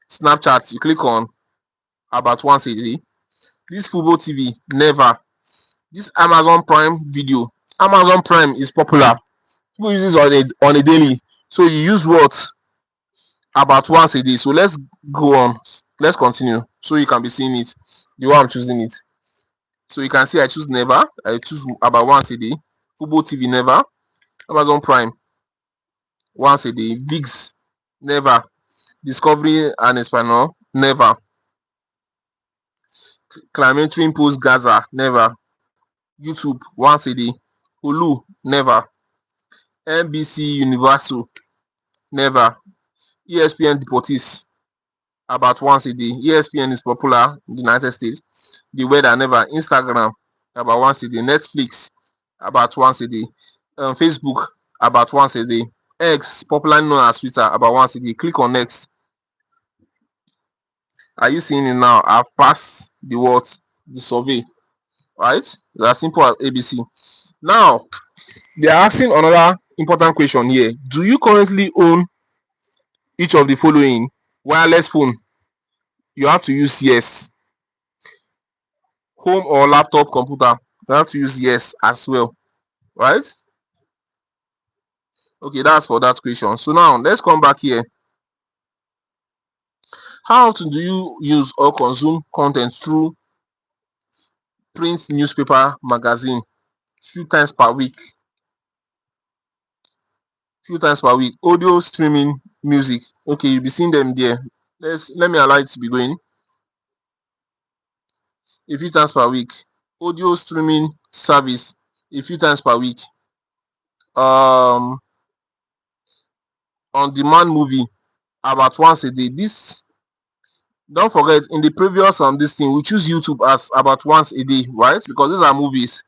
Snapchat, you click on about once a day. This Fubo TV, never. This Amazon Prime Video, Amazon Prime is popular. People use this on a daily. So you use what? About once a day. So let's go on. Let's continue so you can be seeing it the way I'm choosing it. So you can see I choose never. I choose about once a day. Fubo TV, never. Amazon Prime, once a day. VIX, never. Discovery and Espanol, never. Climateering Post Gaza, never. YouTube, once a day. Hulu, never. NBC Universal, never. ESPN Deportes, about once a day. ESPN is popular in the United States. The weather, never. Instagram, about once a day. Netflix, about once a day. Facebook, about once a day. X, popularly known as Twitter, about once a day. Click on next. Are you seeing it now? I've passed the what? The survey, right? It's as simple as ABC. Now, they are asking another important question here. Do you currently own each of the following? Wireless phone, you have to use yes. Home or laptop computer, you have to use yes as well, right? Okay, that's for that question. So now let's come back here. How often do you use or consume content through print, newspaper, magazine? Few times per week. Audio, streaming, music. Okay, you'll be seeing them there. Let me allow it to be going. A few times per week. Audio streaming service, a few times per week. On demand movie, about once a day. This, don't forget, in the previous this thing, we choose YouTube as about once a day, right? Because these are movies.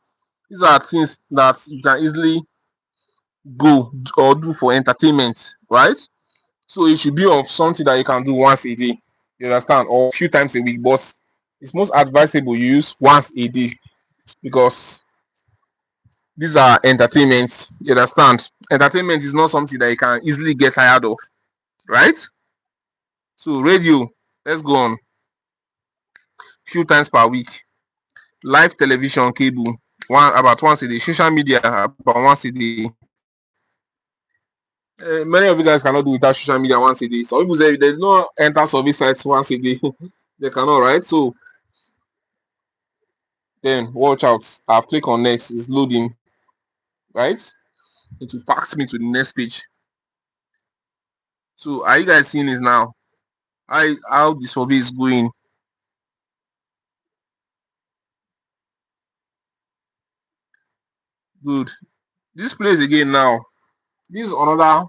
These are things that you can easily go or do for entertainment, right? So it should be of something that you can do once a day. You understand? Or a few times a week. But it's most advisable you use once a day because these are entertainments. You understand? Entertainment is not something that you can easily get tired of, right? So radio, let's go on. Few times per week. Live television, cable, about once a day. Social media, about once a day. Many of you guys cannot do without social media once a day. Some people say there's no enter service sites once a day. They cannot, right? So then watch out. I'll click on next. It's loading, right? It will fax me to the next page. So are you guys seeing this now? How the survey is going? Good. This place again now. This is another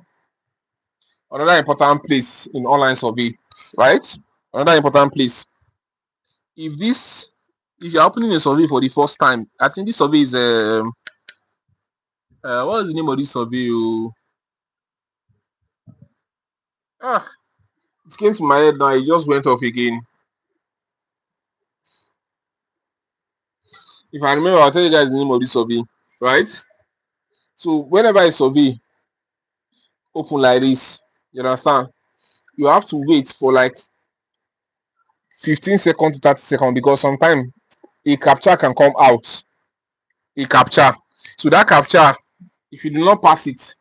important place in online survey, right? Another important place. If you're opening a survey for the first time, I think this survey is what is the name of this survey? It came to my head now. It just went off again. If I remember, I'll tell you guys the name of this survey, right? So whenever a survey open like this, you understand, you have to wait for like 15 seconds to 30 seconds because sometimes a captcha can come out. A captcha. So that captcha, if you do not pass it,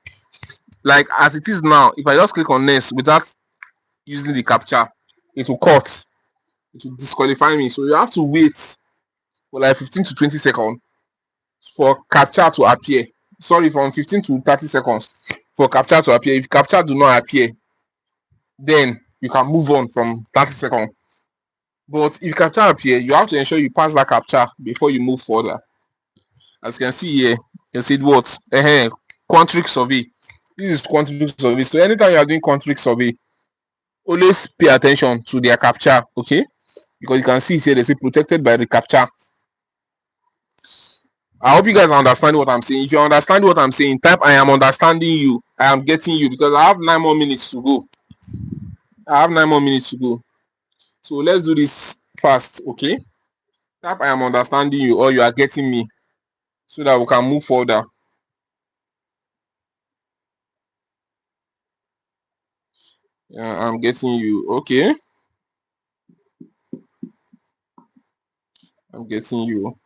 like as it is now, if I just click on next without using the captcha, it will cut. It will disqualify me. So you have to wait for like 15 to 20 seconds for captcha to appear. Sorry, from 15 to 30 seconds for captcha to appear. If captcha do not appear, then you can move on from 30 seconds. But if captcha appear, you have to ensure you pass that captcha before you move further. As you can see here, you see what? Quantric survey. This is Quantric survey. So anytime you are doing Quantric survey, always pay attention to their captcha, okay? Because you can see here they say protected by the captcha. I hope you guys are understanding what I'm saying. If you understand what I'm saying, type I am understanding you. I am getting you, because I have 9 more minutes to go. I have 9 more minutes to go. So let's do this fast, okay? Type I am understanding you or you are getting me, so that we can move further. Yeah, I'm getting you. Okay. I'm getting you.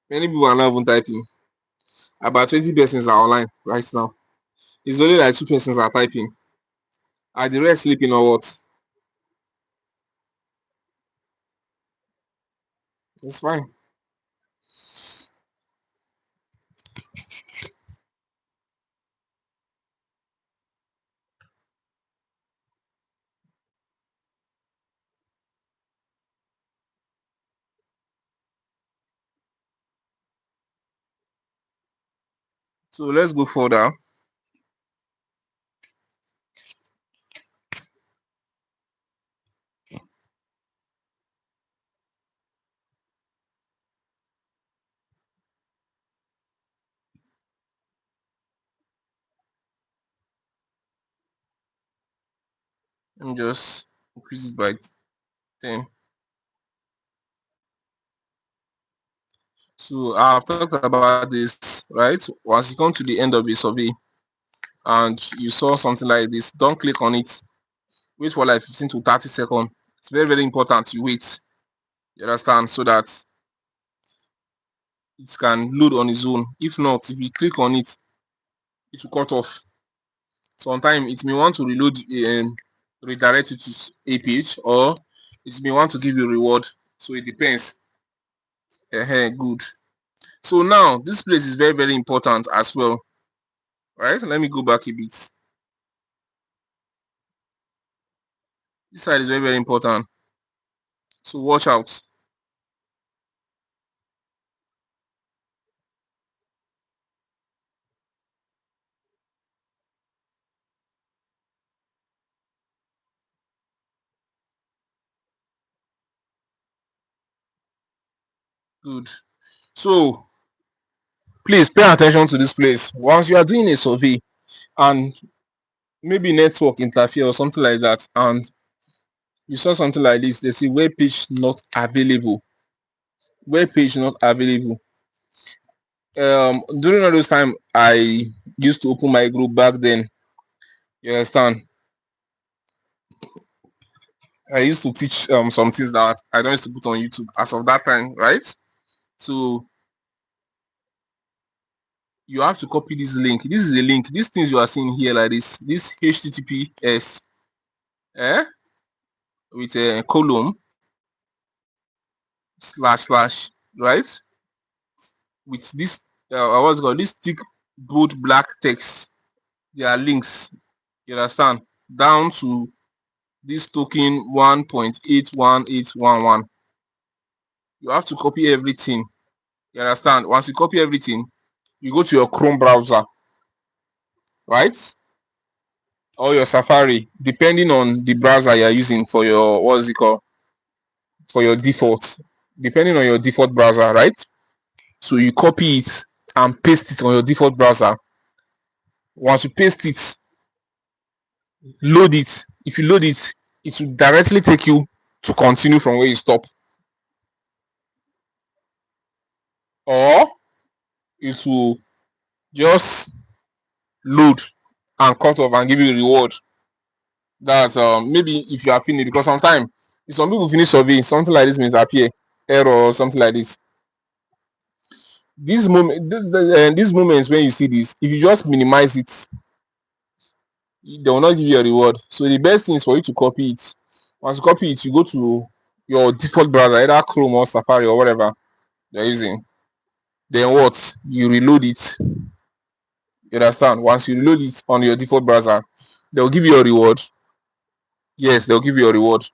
Many people are not even typing. About 20 persons are online right now. It's only like 2 persons are typing. Are the rest sleeping or what? It's fine. So let's go further. And just increase it by 10. So I've talked about this, right? Once you come to the end of the survey and you saw something like this, don't click on it. Wait for like 15 to 30 seconds. It's very, very important you wait. You understand? So that it can load on its own. If not, if you click on it, it will cut off. Sometimes it may want to reload and redirect you to a page, or it may want to give you a reward. So it depends. Good. So now this place is very, very important as well. Right? Let me go back a bit. This side is very, very important. So watch out. Good. So please pay attention to this place. Once you are doing a survey and maybe network interfere or something like that, and you saw something like this, they say web page not available. Web page not available. During all those time, I used to open my group back then. You understand? I used to teach some things that I don't used to put on YouTube as of that time, right? So you have to copy this link. This is a link. These things you are seeing here like this HTTPS with a column // right? With this what's it called? This thick bold black text. There are links. You understand? Down to this token 1.81811. You have to copy everything. You understand? Once you copy everything, you go to your Chrome browser, right? Or your Safari, depending on the browser you're using for your, what's it called? For your default. Depending on your default browser, right? So you copy it and paste it on your default browser. Once you paste it, load it. If you load it, it will directly take you to continue from where you stop. Or it will just load and cut off and give you a reward. That's maybe if you are finished, because sometimes if some people finish survey, something like this means appear error or something like this. This moment, these moments when you see this, if you just minimize it, they will not give you a reward. So the best thing is for you to copy it. Once you copy it, you go to your default browser, either Chrome or Safari or whatever you're using. Then what? You reload it. You understand? Once you reload it on your default browser, they'll give you a reward. Yes, they'll give you a reward.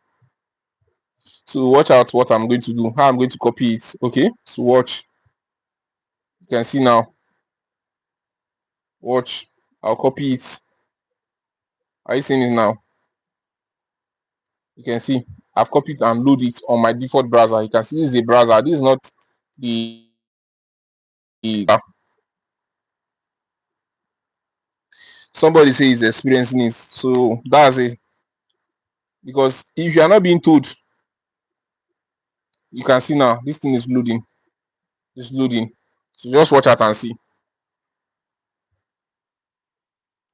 So watch out what I'm going to do, how I'm going to copy it. Okay, so watch. You can see now. Watch. I'll copy it. Are you seeing it now? You can see I've copied and loaded it on my default browser. You can see this is a browser. This is not the somebody says he's experiencing it. So that's it. Because if you are not being told, you can see now this thing is loading. It's loading. So just watch out and see.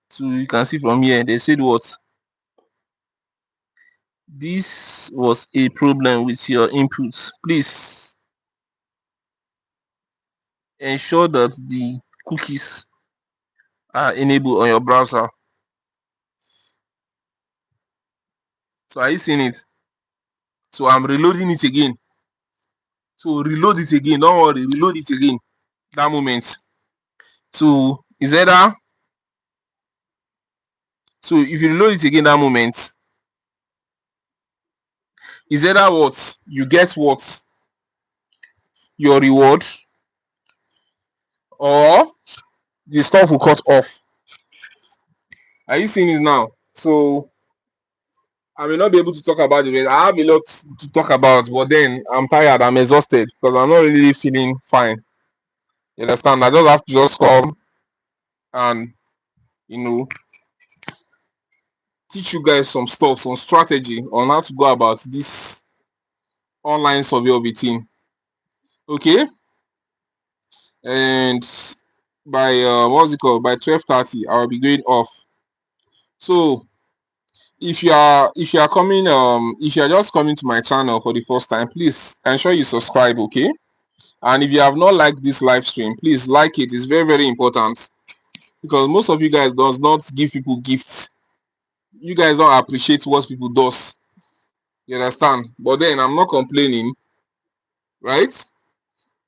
So you can see from here they said what? This was a problem with your inputs. Please ensure that the cookies are enabled on your browser. So are you seeing it? So I'm reloading it again. So reload it again. Don't worry, reload it again. That moment. So is either so if you reload it again that moment, is either what you get what your reward or the stuff will cut off. Are you seeing it now? So I may not be able to talk about the rest. I have a lot to talk about, but then I'm tired, I'm exhausted because I'm not really feeling fine. You understand? I just have to just come and you know teach you guys some stuff, some strategy on how to go about this online survey of a team. Okay? And by what's it called? By 12:30, I'll be going off. So if you are coming if you are just coming to my channel for the first time, please ensure you subscribe, okay? And if you have not liked this live stream, please like it. It's very, very important because most of you guys does not give people gifts. You guys don't appreciate what people does. You understand? But then I'm not complaining, right?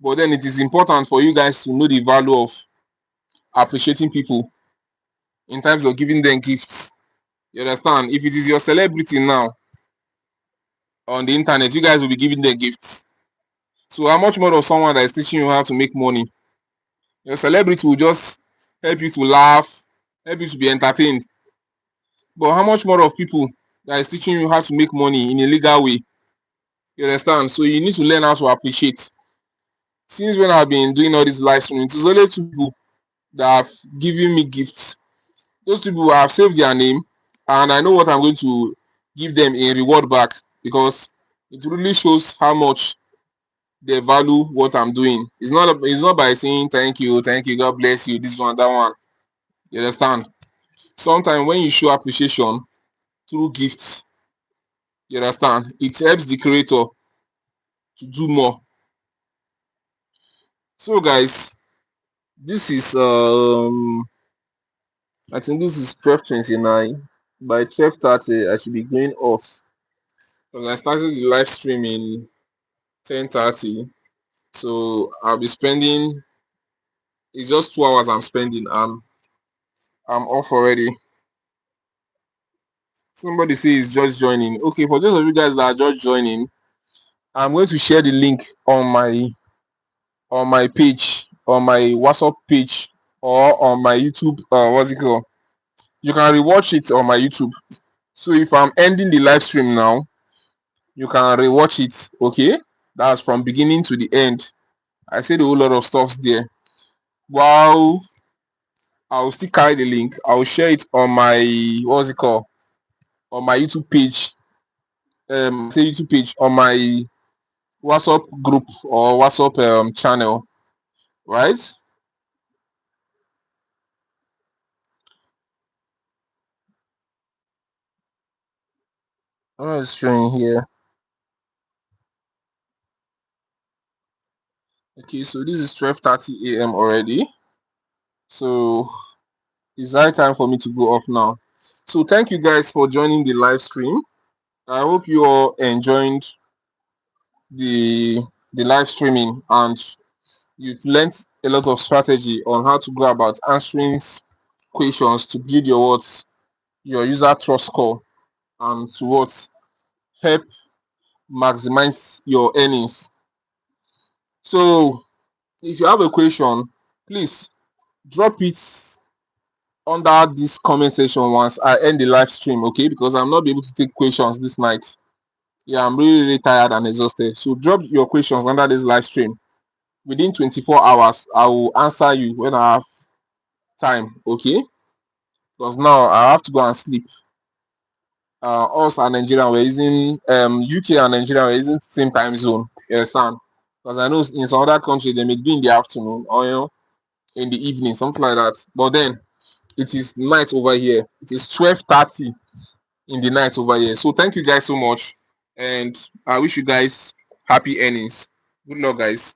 But then it is important for you guys to know the value of appreciating people in terms of giving them gifts. You understand? If it is your celebrity now on the internet, you guys will be giving them gifts. So how much more of someone that is teaching you how to make money? Your celebrity will just help you to laugh, help you to be entertained. But how much more of people that is teaching you how to make money in a legal way? You understand? So you need to learn how to appreciate. Since when I've been doing all these live streaming, it's only 2 people that have given me gifts. Those people have saved their name and I know what I'm going to give them in reward back because it really shows how much they value what I'm doing. It's not by saying thank you, God bless you, this one, that one. You understand? Sometimes when you show appreciation through gifts, you understand, it helps the creator to do more. So guys, this is I think this is 12:29. By 12:30 I should be going off because I started the live stream in 10:30. So I'll be spending, it's just 2 hours I'm spending. I'm off already. Somebody says just joining. Okay, for those of you guys that are just joining, I'm going to share the link on my page, on my WhatsApp page, or on my YouTube. What's it called? You can rewatch it on my YouTube. So if I'm ending the live stream now, you can rewatch it. Okay, that's from beginning to the end. I said a whole lot of stuff there. Wow, I'll still carry the link. I'll share it on my what's it called? On my YouTube page. Say YouTube page on my WhatsApp group or WhatsApp channel, right? What is showing here? Okay, so this is 12:30 a.m. already. So it's high time for me to go off now. So thank you guys for joining the live stream. I hope you all enjoyed the live streaming and you've learned a lot of strategy on how to go about answering questions to build your words, your user trust score, and to what help maximize your earnings. So if you have a question please drop it under this comment section once I end the live stream, okay? Because I'm not be able to take questions this night. Yeah, I'm really, really tired and exhausted. So drop your questions under this live stream. Within 24 hours, I will answer you when I have time, okay? Because now I have to go and sleep. Us and Nigeria, we're using UK and Nigeria, we're using the same time zone. You understand? Because I know in some other countries they may be in the afternoon or in the evening, something like that. But then it is night over here. It is 12:30 in the night over here. So thank you guys so much, and I wish you guys happy earnings. Good luck, guys.